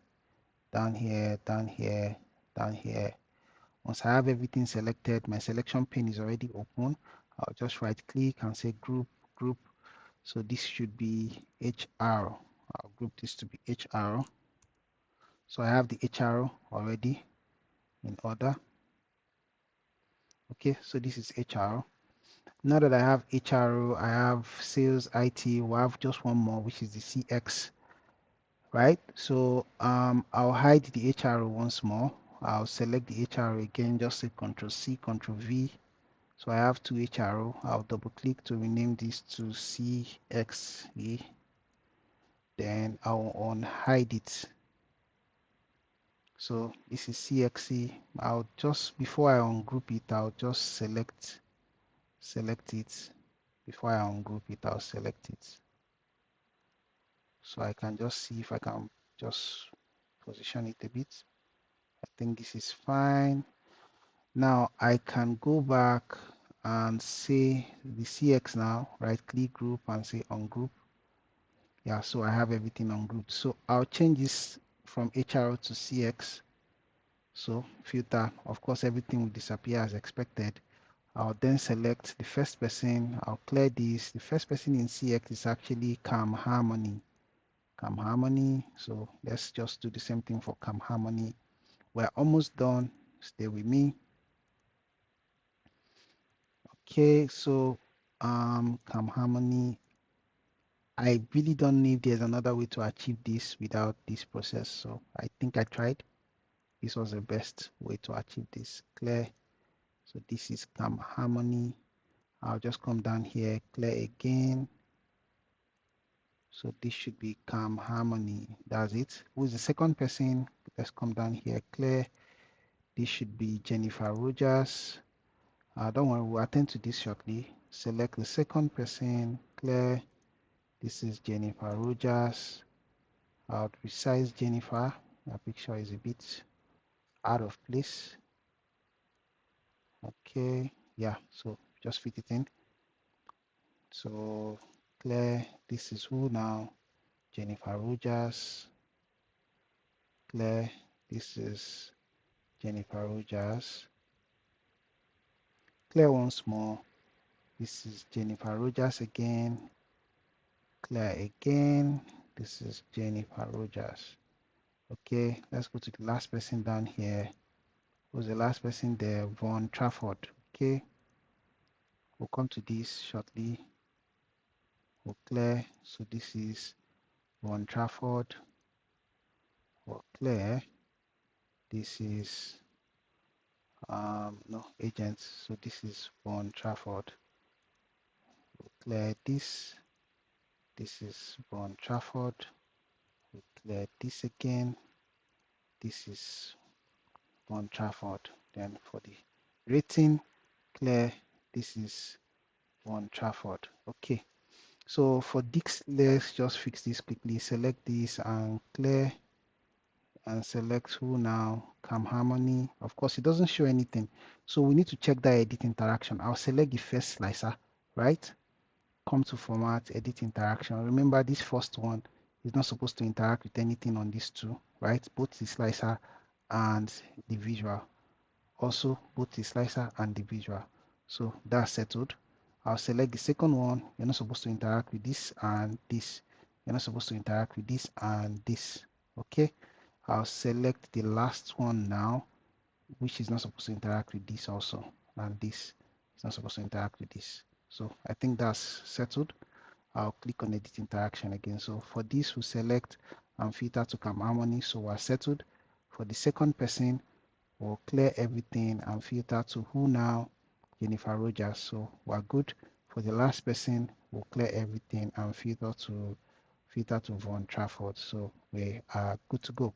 down here, down here, down here. Once I have everything selected, my selection pane is already open. I'll just right click and say group, group. So this should be HR. I'll group this to be HR. So I have the HR already in order. Okay, so this is HR. Now that I have HRO, I have sales, IT, we'll have just one more, which is the CX, right? So I'll hide the HRO once more. I'll select the HRO again, just say Control C, Control V. So I have two HRO. I'll double click to rename this to CXE. Then I'll unhide it. So this is CXE. I'll just, before I ungroup it, I'll just select it. Before I ungroup it, I'll select it. So I can just see if I can just position it a bit. I think this is fine. Now I can go back and say the CX now, right click group and say ungroup. Yeah, so I have everything ungrouped. So I'll change this from HRO to CX. So filter, of course, everything will disappear as expected. I'll then select the first person. I'll clear this. The first person in CX is actually Calm Harmony. Calm Harmony. So let's just do the same thing for Calm Harmony. We're almost done. Stay with me. Okay, so Calm Harmony. I really don't know if there's another way to achieve this without this process. So I think I tried. This was the best way to achieve this. Clear. So this is Calm Harmony. I'll just come down here, clear again. So this should be Calm Harmony. That's it. Who's the second person? Let's come down here, clear. This should be Jennifer Rogers. Don't worry, we'll attend to this shortly. Select the second person, clear. This is Jennifer Rogers. I'll resize Jennifer. My picture is a bit out of place. Okay, yeah, so just fit it in. So clear, this is who now? Jennifer Rogers. Clear, this is Jennifer Rogers. Clear once more. This is Jennifer Rogers again. Clear again. This is Jennifer Rogers. Okay, let's go to the last person down here. Who's the last person there? Von Trafford. Okay, we'll come to this shortly. We'll clear. So this is Von Trafford. We'll clear. This is no agents. So this is Von Trafford. We'll clear this. This is Von Trafford. We'll clear this again. This is Von Trafford. Then for the rating, clear. This is Von Trafford. Okay. So for this, let's just fix this quickly. Select this and clear, and select who now? Calm Harmony. Of course, it doesn't show anything. So we need to check that edit interaction. I'll select the first slicer, right? Come to format, edit interaction. Remember, this first one is not supposed to interact with anything on these two, right? Both the slicer and the visual. Also, both the slicer and the visual. So that's settled. I'll select the second one. You're not supposed to interact with this and this. You're not supposed to interact with this and this. Okay. I'll select the last one now, which is not supposed to interact with this also, and this is not supposed to interact with this. So I think that's settled. I'll click on edit interaction again. So for this, we select and filter to Calm Harmony. So we're settled. For the second person, we'll clear everything and filter to who now? Jennifer Rogers. So we're good. For the last person, we'll clear everything and filter to Von Trafford. So we are good to go.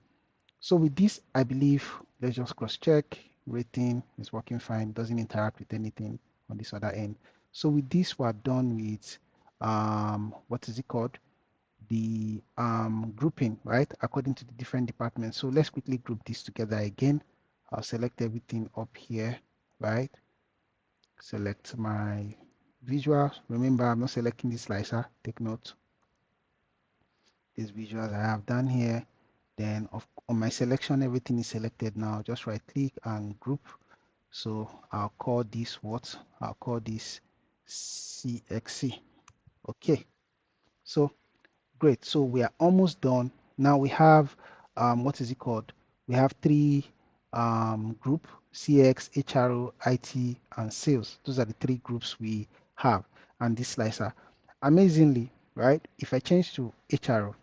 So with this, I believe, let's just cross-check. Rating is working fine, doesn't interact with anything on this other end. So with this, we're done with, what is it called? The grouping, right? According to the different departments. So let's quickly group this together again. I'll select everything up here, right? Select my visual. Remember, I'm not selecting the slicer. Take note. These visuals I have done here. Then on my selection, everything is selected now. Just right click and group. So I'll call this what? I'll call this CXC. Okay. So great. So we are almost done. Now we have, what is it called? We have three group: CX, HRO, IT, and sales. Those are the three groups we have and this slicer. Amazingly, right? If I change to HR,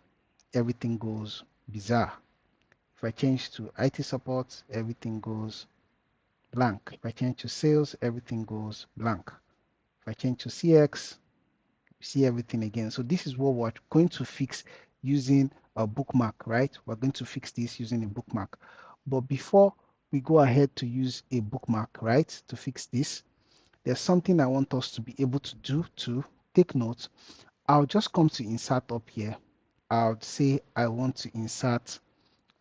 everything goes bizarre. If I change to IT support, everything goes blank. If I change to sales, everything goes blank. If I change to CX, see everything again. So this is what we're going to fix using a bookmark, right? We're going to fix this using a bookmark. But before we go ahead to use a bookmark, right, to fix this, there's something I want us to be able to do to take notes. I'll just come to insert up here. I'll say I want to insert,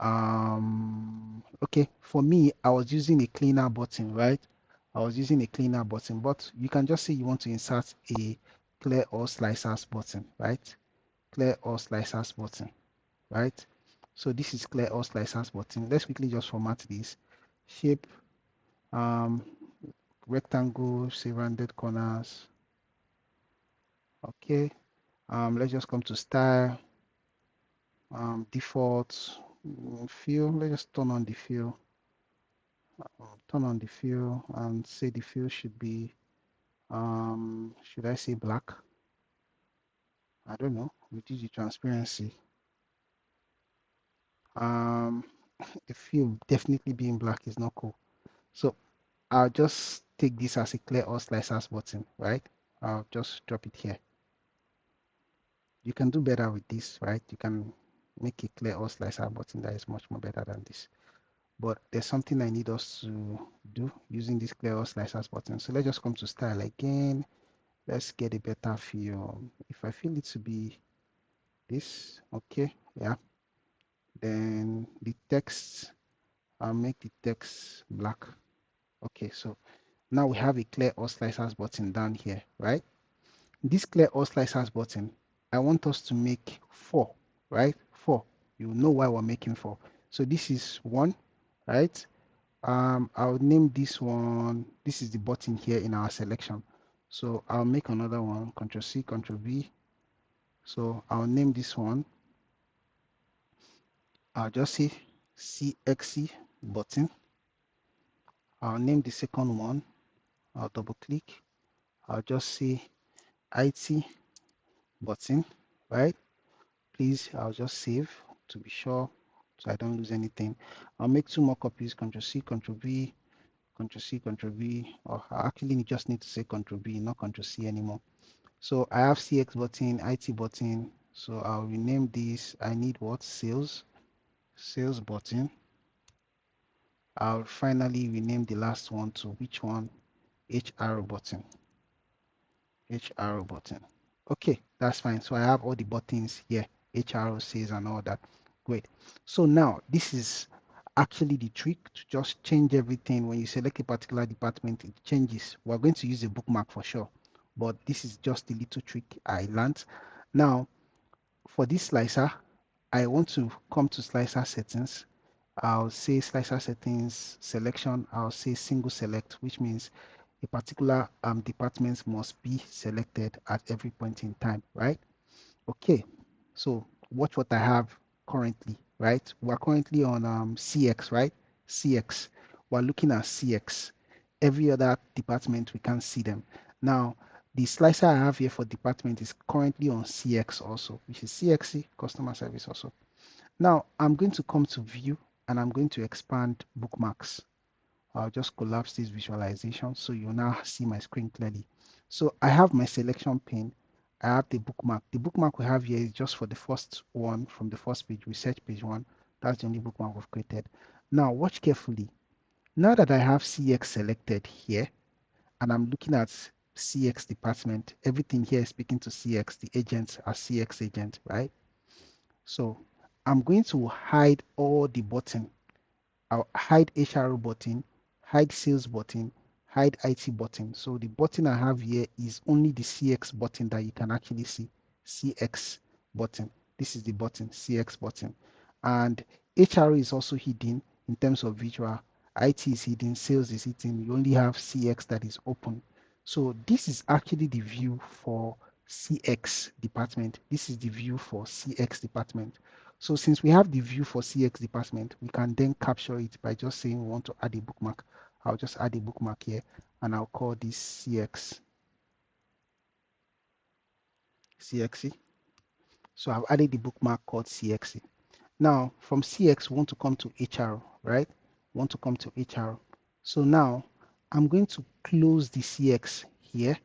okay, for me, I was using a cleaner button, right? I was using a cleaner button, but you can just say you want to insert a clear all slicers button, right? Clear all slicers button, right? So this is clear all slicers button. Let's quickly just format this. Shape, um, rectangle, say rounded corners. Okay. Let's just come to style, default, fill. Let's just turn on the fill. Turn on the fill and say the fill should be, should I say black? I don't know. Reduce the transparency. Um, the fill definitely being black is not cool. So I'll just take this as a clear all slicers button, right? I'll just drop it here. You can do better with this, right? You can make a clear all slicer button that is much more better than this. But there's something I need us to do using this clear all slicers button. So let's just come to style again. Let's get a better feel. If I feel it to be this, okay, yeah. Then the text, I'll make the text black. Okay, so now we have a clear all slicers button down here, right? This clear all slicers button, I want us to make 4, right? 4. You know why we're making 4. So this is 1, right? I'll name this one. This is the button here in our selection. So I'll make another one, Control C, Control V. So I'll name this one. I'll just say CXC button. I'll name the second one. I'll double click. I'll just say IT button, right? Please, I'll just save to be sure so I don't lose anything. I'll make 2 more copies, Control C, Control V, Control C, Control V, or I actually just need to say Control V, not Control C anymore. So I have CX button, IT button. So I'll rename this. I need what? Sales button. I'll finally rename the last one to which one? HR button. HR button. Okay, that's fine. So I have all the buttons here, HR, sales, and all that. Great. So now this is actually the trick to just change everything. When you select a particular department, it changes. We're going to use a bookmark for sure, but this is just a little trick I learned. Now, for this slicer, I want to come to slicer settings. I'll say slicer settings selection. I'll say single select, which means a particular department must be selected at every point in time, right? Okay, so watch what I have currently, right? We're currently on CX, right? CX. We're looking at CX. Every other department, we can't see them. Now, the slicer I have here for department is currently on CX also, which is CXC, customer service also. Now, I'm going to come to view and I'm going to expand bookmarks. I'll just collapse this visualization so you now see my screen clearly. So I have my selection pane. I have the bookmark. The bookmark we have here is just for the first one from the first page, research page 1. That's the only bookmark we've created. Now watch carefully. Now that I have CX selected here and I'm looking at CX department, everything here is speaking to CX. The agents are CX agent, right? So I'm going to hide all the button. I'll hide HR button, hide sales button, hide IT button. So the button I have here is only the CX button that you can actually see. CX button. This is the button, CX button. And HR is also hidden in terms of visual. IT is hidden, sales is hidden. You only have CX that is open. So this is actually the view for CX department. This is the view for CX department. So since we have the view for CX department, we can then capture it by just saying we want to add a bookmark. I'll just add a bookmark here and I'll call this CX. CXE. So I've added the bookmark called CXE. Now from CX, we want to come to HR, right? We want to come to HR. So now I'm going to close the CX here.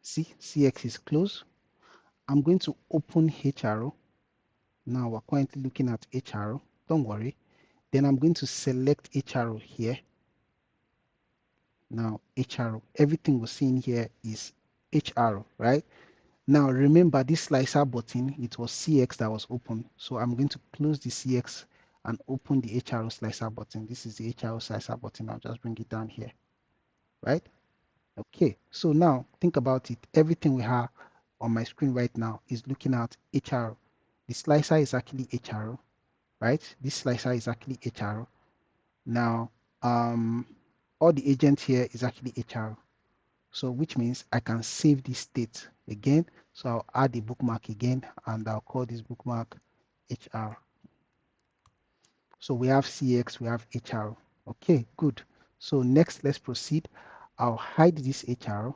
See, CX is closed. I'm going to open HRO. Now we're currently looking at HRO. Don't worry. Then I'm going to select HRO here. Now HRO, everything we're seeing here is HRO, right? Now remember this slicer button, it was CX that was open. So I'm going to close the CX and open the HRO slicer button. This is the HRO slicer button. I'll just bring it down here, right? Okay, so now think about it. Everything we have on my screen right now is looking at HRO. The slicer is actually HRO, right? This slicer is actually HRO. Now, all the agent here is actually HRO. So which means I can save this state again. So I'll add the bookmark again and I'll call this bookmark HR. So we have CX, we have HR. Okay, good. So next, let's proceed. I'll hide this HR.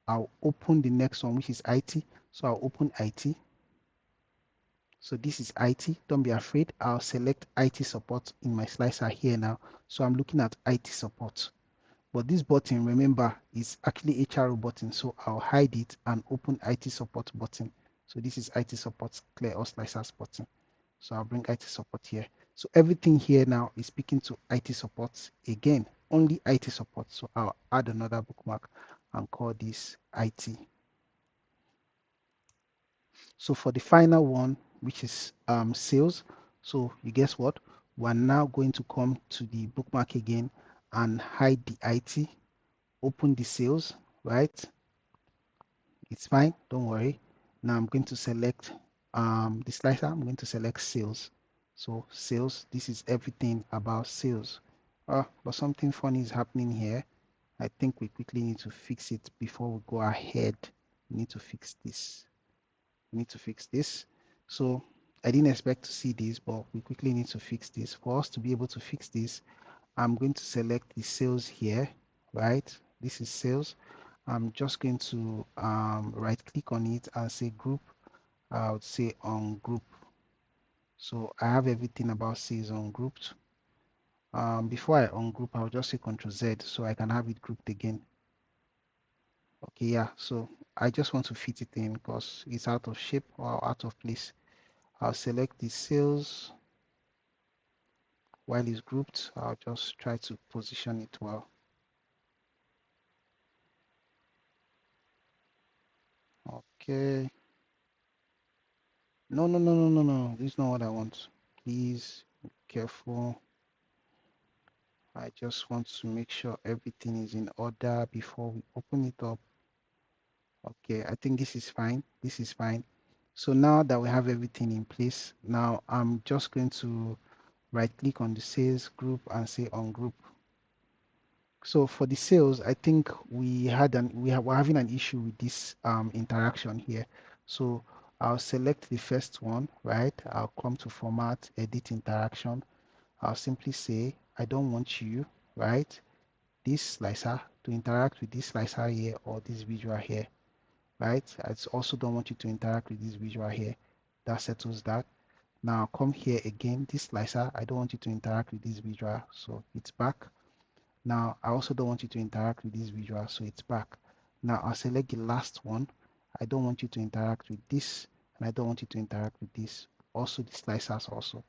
I'll open the next one, which is IT. So I'll open IT. So this is IT. Don't be afraid. I'll select IT support in my slicer here now. So I'm looking at IT support. But this button, remember, is actually HRO button. So I'll hide it and open IT support button. So this is IT support clear all slicers button. So I'll bring IT support here. So everything here now is speaking to IT support again, only IT support. So I'll add another bookmark and call this IT. So for the final one, which is sales, so you guess what? We're now going to come to the bookmark again and hide the IT, open the sales, right? It's fine, don't worry. Now I'm going to select the slicer, I'm going to select sales. So sales, this is everything about sales. But something funny is happening here. I think we quickly need to fix it before we go ahead. We need to fix this. We need to fix this. So I didn't expect to see this, but we quickly need to fix this. For us to be able to fix this, I'm going to select the sales here, right? This is sales. I'm just going to right click on it and say group. I would say on group. So I have everything about sales ungrouped. Before I ungroup, I'll just say Ctrl Z so I can have it grouped again. Okay, yeah, so I just want to fit it in because it's out of shape or out of place. I'll select the sales. While it's grouped, I'll just try to position it well. Okay. No, no, no, no, no, no. This is not what I want. Please be careful. I just want to make sure everything is in order before we open it up. Okay, I think this is fine. This is fine. So now that we have everything in place, now I'm just going to right click on the sales group and say on group. So for the sales, I think we're having an issue with this interaction here. So I'll select the first one, right? I'll come to format, edit interaction. I'll simply say, I don't want you, right? This slicer to interact with this slicer here or this visual here, right? I also don't want you to interact with this visual here. That settles that. Now come here again, this slicer, I don't want you to interact with this visual, so it's back. Now, I also don't want you to interact with this visual, so it's back. Now, I'll select the last one. I don't want you to interact with this, and I don't want you to interact with this. Also, the slicers also.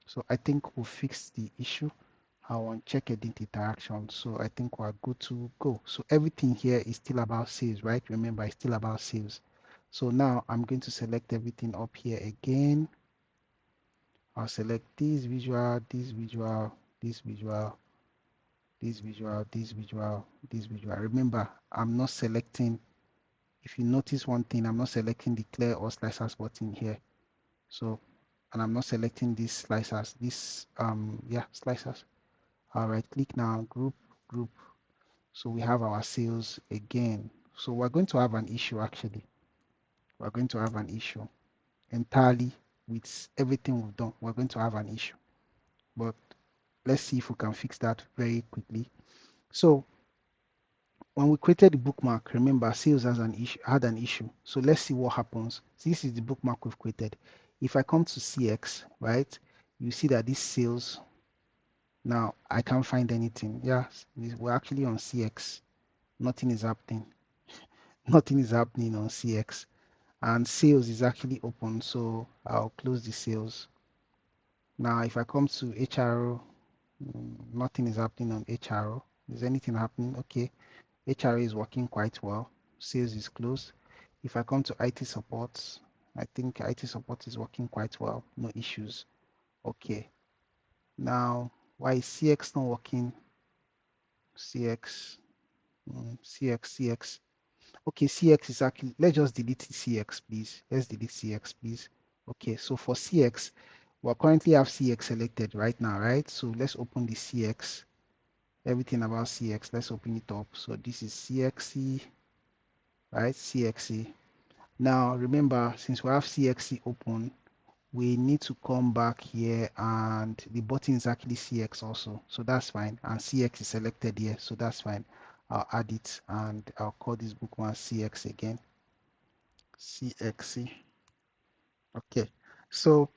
So I think we'll fix the issue. I want check edit interaction. So I think we're good to go. So everything here is still about sales, right? Remember, it's still about sales. So now I'm going to select everything up here again. I'll select this visual, this visual, this visual, this visual, this visual, this visual. Remember, I'm not selecting, if you notice one thing, I'm not selecting the clear or slicers button here. So, and I'm not selecting these slicers, slicers. All right, click now, group. So we have our sales again. So we're going to have an issue actually. We're going to have an issue entirely with everything we've done. We're going to have an issue, but let's see if we can fix that very quickly. So when we created the bookmark, remember sales has had an issue. So let's see what happens. So this is the bookmark we've created. If I come to CX, right, you see that this sales, now I can't find anything. Yeah, we're actually on CX. Nothing is happening. Nothing is happening on CX. And sales is actually open. So I'll close the sales. Now, if I come to HRO, nothing is happening on HRO. Is anything happening? Okay. HRA is working quite well. Sales is closed. If I come to IT support, I think IT support is working quite well. No issues. Okay. Now, why is CX not working? CX, CX. Okay, CX is actually, let's just delete CX, please. Let's delete CX, please. Okay, so for CX, we currently have CX selected right now, right? So let's open the CX, everything about CX. Let's open it up. So this is CXE, right? CXE. Now, remember, since we have CXC open, we need to come back here and the button is actually CX also. So that's fine. And CX is selected here. So that's fine. I'll add it and I'll call this bookmark CX again. CXC. Okay. So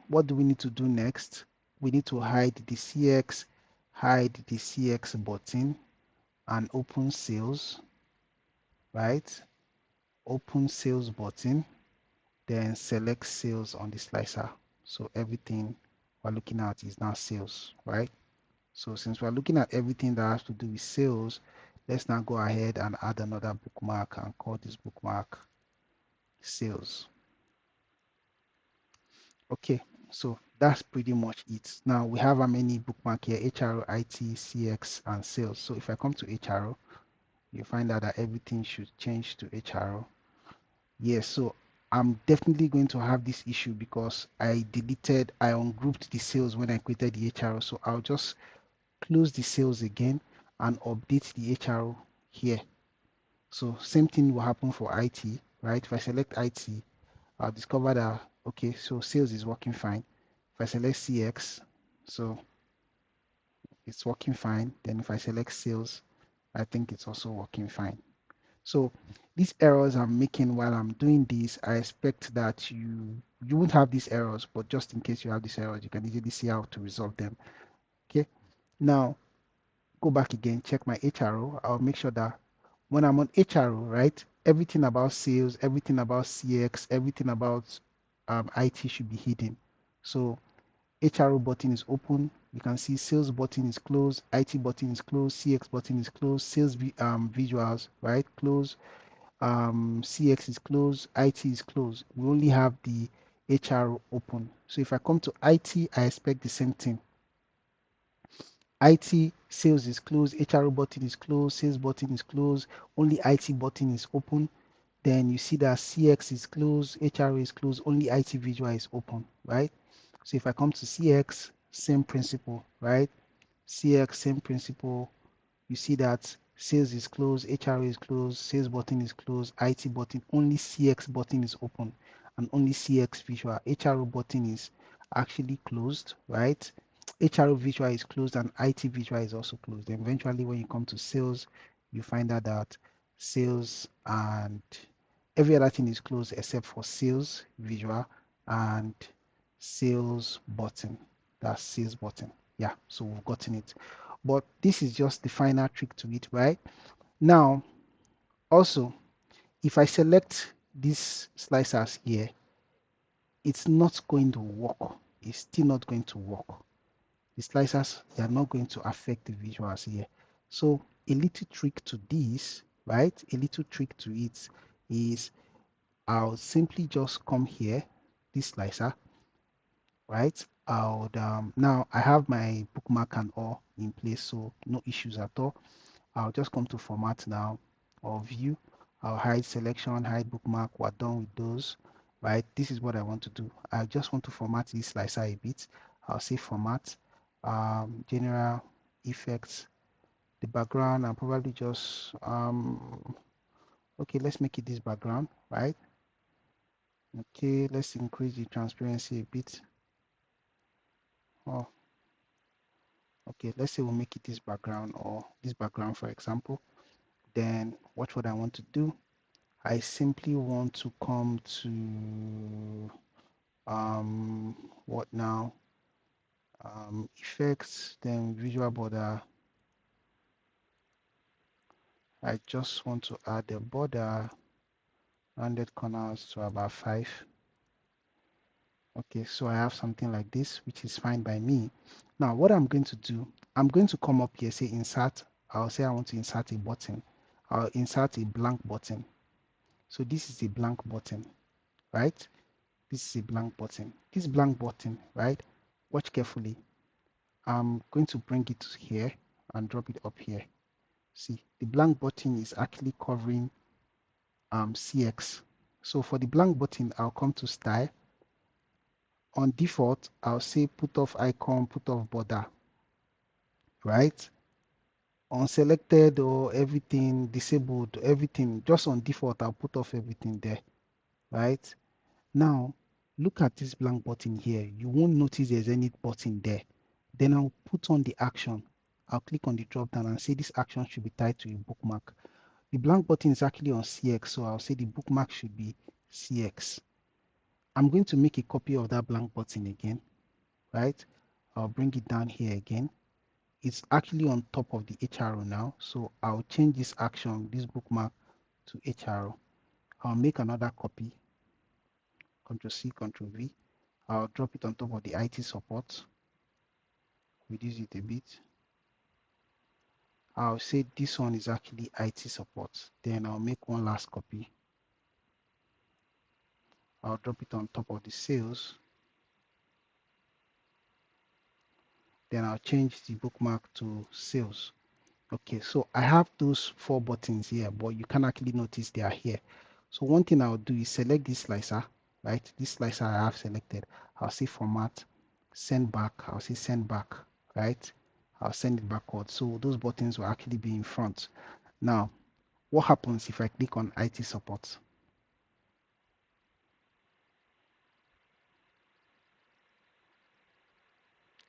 what do we need to do next? We need to hide the CX button and open sales, right? Open sales button. Then select sales on the slicer. So everything we're looking at is now sales, right? So since we're looking at everything that has to do with sales, let's now go ahead and add another bookmark and call this bookmark sales. Okay, so that's pretty much it. Now we have how many bookmark here? HRO, IT, CX, and sales. So if I come to HRO, you find out that everything should change to HRO. Yes, so I'm definitely going to have this issue because I ungrouped the sales when I created the HRO. So I'll just close the sales again and update the HRO here. So same thing will happen for IT, right? If I select IT, I'll discover that, okay, so sales is working fine. If I select CX, so it's working fine. Then if I select sales, I think it's also working fine. So these errors I'm making while I'm doing this, I expect that you won't have these errors, but just in case you have these errors, you can easily see how to resolve them. Okay. Now go back again, check my HRO. I'll make sure that when I'm on HRO, right, everything about sales, everything about CX, everything about IT should be hidden. So HRO button is open. You can see sales button is closed, IT button is closed, CX button is closed, sales visuals, right, closed. CX is closed, IT is closed. We only have the HR open. So if I come to IT, I expect the same thing. IT sales is closed, HR button is closed, sales button is closed, only IT button is open. Then you see that CX is closed, HR is closed, only IT visual is open, right? So if I come to CX, same principle, right? CX, same principle. You see that sales is closed, HR is closed, sales button is closed, IT button, only CX button is open and only CX visual. HRO button is actually closed, right? HRO visual is closed and IT visual is also closed. Then eventually when you come to sales, you find out that sales and every other thing is closed except for sales visual and sales button. That's sales button. Yeah, so we've gotten it. But this is just the final trick to it, right? Now, also, if I select these slicers here, it's not going to work. It's still not going to work. The slicers, they are not going to affect the visuals here. So a little trick to this, right? A little trick to it is I'll simply just come here, this slicer, right? Now I have my bookmark and all in place, so no issues at all. I'll just come to format now or view. I'll hide selection, hide bookmark. We're done with those, right? This is what I want to do. I just want to format this slicer a bit. I'll say format, general effects, the background. I'll probably just, okay, let's make it this background, right? Okay, let's increase the transparency a bit. Oh, okay, let's say we'll make it this background or this background, for example. Then watch what I want to do. I simply want to come to what now? Effects, then visual border. I just want to add a border, rounded corners to about 5. Okay, so I have something like this, which is fine by me. Now, what I'm going to do, I'm going to come up here, say insert. I'll say I want to insert a button. I'll insert a blank button. So this is a blank button, right? This is a blank button. This blank button, right? Watch carefully. I'm going to bring it here and drop it up here. See, the blank button is actually covering CX. So for the blank button, I'll come to style. On default, I'll say put off icon, put off border, right? On selected or everything, disabled, everything, just on default, I'll put off everything there, right? Now, look at this blank button here. You won't notice there's any button there. Then I'll put on the action. I'll click on the drop down and say this action should be tied to a bookmark. The blank button is actually on CX, so I'll say the bookmark should be CX. I'm going to make a copy of that blank button again, right? I'll bring it down here again. It's actually on top of the HRO now, so I'll change this action, this bookmark, to HRO. I'll make another copy, Ctrl C, Ctrl V. I'll drop it on top of the IT support, reduce it a bit. I'll say this one is actually IT support. Then I'll make one last copy. I'll drop it on top of the sales. Then I'll change the bookmark to sales. Okay, so I have those 4 buttons here, but you can actually notice they are here. So one thing I'll do is select this slicer, right? This slicer I have selected. I'll say format, send back. I'll say send back, right? I'll send it backward. So those buttons will actually be in front. Now, what happens if I click on IT support?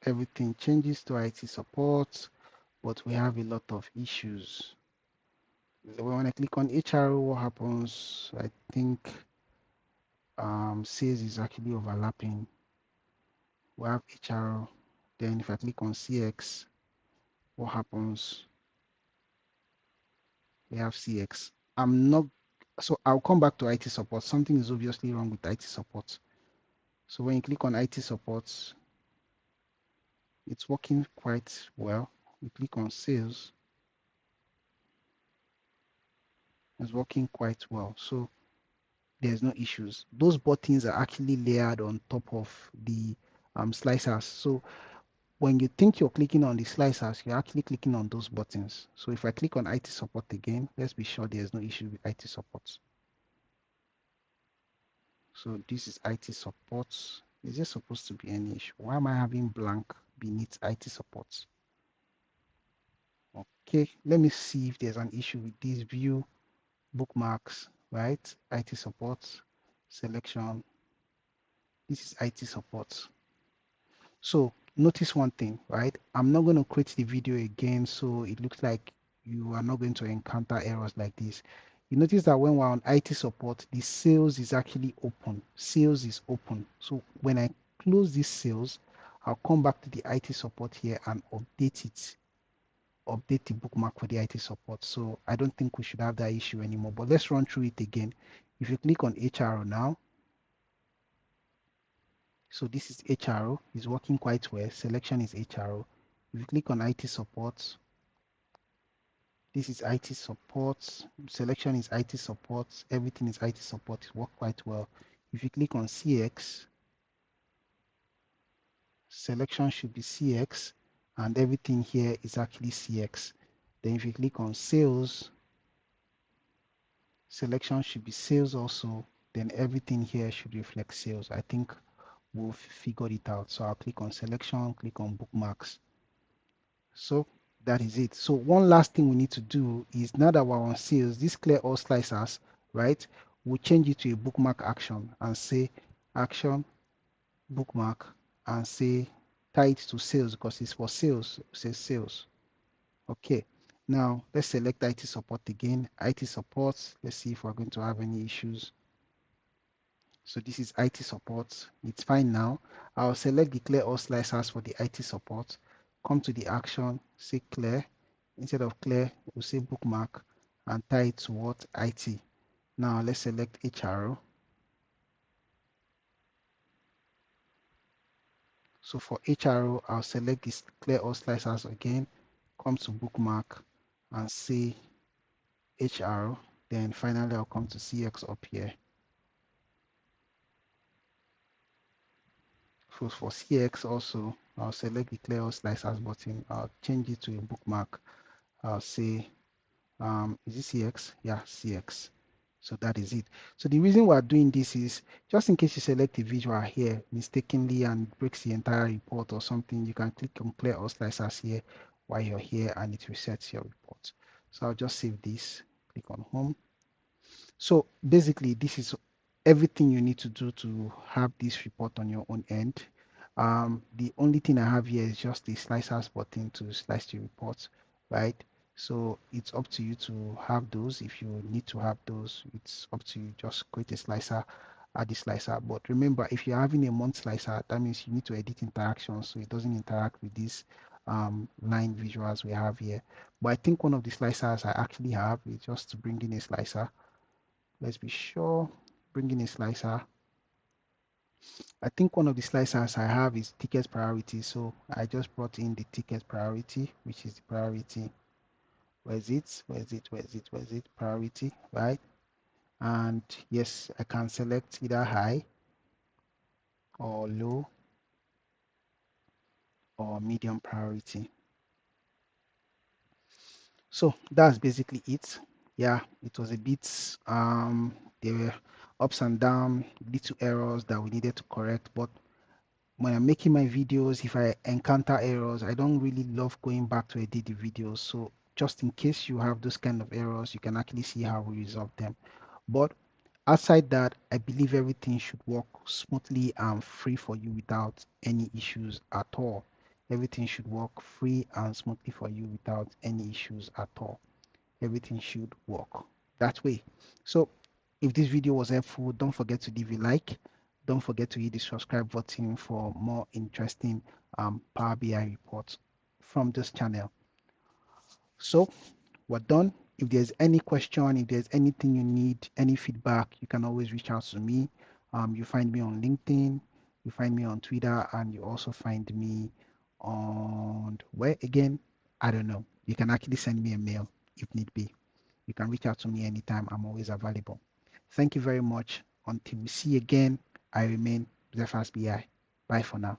Everything changes to IT support, but we have a lot of issues. When I click on HRO, what happens? I think sales is actually overlapping. We have HRO. Then if I click on CX, what happens? We have CX. So I'll come back to IT support. Something is obviously wrong with IT support. So when you click on IT support, it's working quite well. You click on sales, it's working quite well. So there's no issues. Those buttons are actually layered on top of the slicers. So when you think you're clicking on the slicers, you're actually clicking on those buttons. So if I click on IT support again, let's be sure there's no issue with IT support. So this is IT support. Is there supposed to be any issue? Why am I having blank beneath IT support? Okay, let me see if there's an issue with this view bookmarks, right? IT support, selection. This is IT support. So notice one thing, right? I'm not going to create the video again, so it looks like you are not going to encounter errors like this. You notice that when we're on IT support, the sales is actually open. Sales is open. So when I close this sales, I'll come back to the IT support here and update it. Update the bookmark for the IT support. So I don't think we should have that issue anymore. But let's run through it again. If you click on HRO now, so this is HRO, is working quite well. Selection is HRO. If you click on IT support, this is IT support. Selection is IT support. Everything is IT support. It worked quite well. If you click on CX, selection should be CX, and everything here is actually CX. Then if you click on sales, selection should be sales also. Then everything here should reflect sales. I think we've figured it out. So I'll click on selection, click on bookmarks. So that is it. So one last thing we need to do is, now that we're on sales, this clear all slicers, right? We'll change it to a bookmark action and say action, bookmark, and say tie it to sales because it's for sales. It says sales. Okay. Now let's select IT support again. IT support, let's see if we're going to have any issues. So this is IT support. It's fine now. I'll select the clear all slicers for the IT support. Come to the action, say clear. Instead of clear, we'll say bookmark and tie it to what? IT. Now let's select HRO. So for HRO, I'll select this clear all slicers again. Come to bookmark and say HRO. Then finally, I'll come to CX up here. For CX also, I'll select the clear all slicers button. I'll change it to a bookmark. I'll say, is it CX? Yeah, CX. So that is it. So the reason we're doing this is just in case you select a visual here mistakenly and breaks the entire report or something, you can click on clear all slicers here while you're here and it resets your report. So I'll just save this, click on home. So basically, this is everything you need to do to have this report on your own end. The only thing I have here is just the slicers button to slice the report, right? So it's up to you to have those. If you need to have those, it's up to you. Just create a slicer, add the slicer. But remember, if you're having a month slicer, that means you need to edit interactions so it doesn't interact with these line visuals we have here. But I think one of the slicers I actually have is just to bring in a slicer. Let's be sure. Bring in a slicer. I think one of the slicers I have is ticket priority. So I just brought in the ticket priority, which is the priority. Where is it? Where is it? Where is it? Where is it? Priority, right? And yes, I can select either high or low or medium priority. So that's basically it. Yeah, it was a bit, there were ups and downs, little errors that we needed to correct, but when I'm making my videos, if I encounter errors, I don't really love going back to edit the videos. So just in case you have those kind of errors, you can actually see how we resolve them. But outside that, I believe everything should work smoothly and free for you without any issues at all. Everything should work free and smoothly for you without any issues at all. Everything should work that way. So if this video was helpful, don't forget to leave a like. Don't forget to hit the subscribe button for more interesting Power BI reports from this channel. So we're done. If there's any question, if there's anything you need, any feedback, you can always reach out to me. You find me on LinkedIn, you find me on Twitter, and you also find me on where again? I don't know. You can actually send me a mail if need be. You can reach out to me anytime. I'm always available. Thank you very much. Until we see again, I remain Zephyr's BI. Bye for now.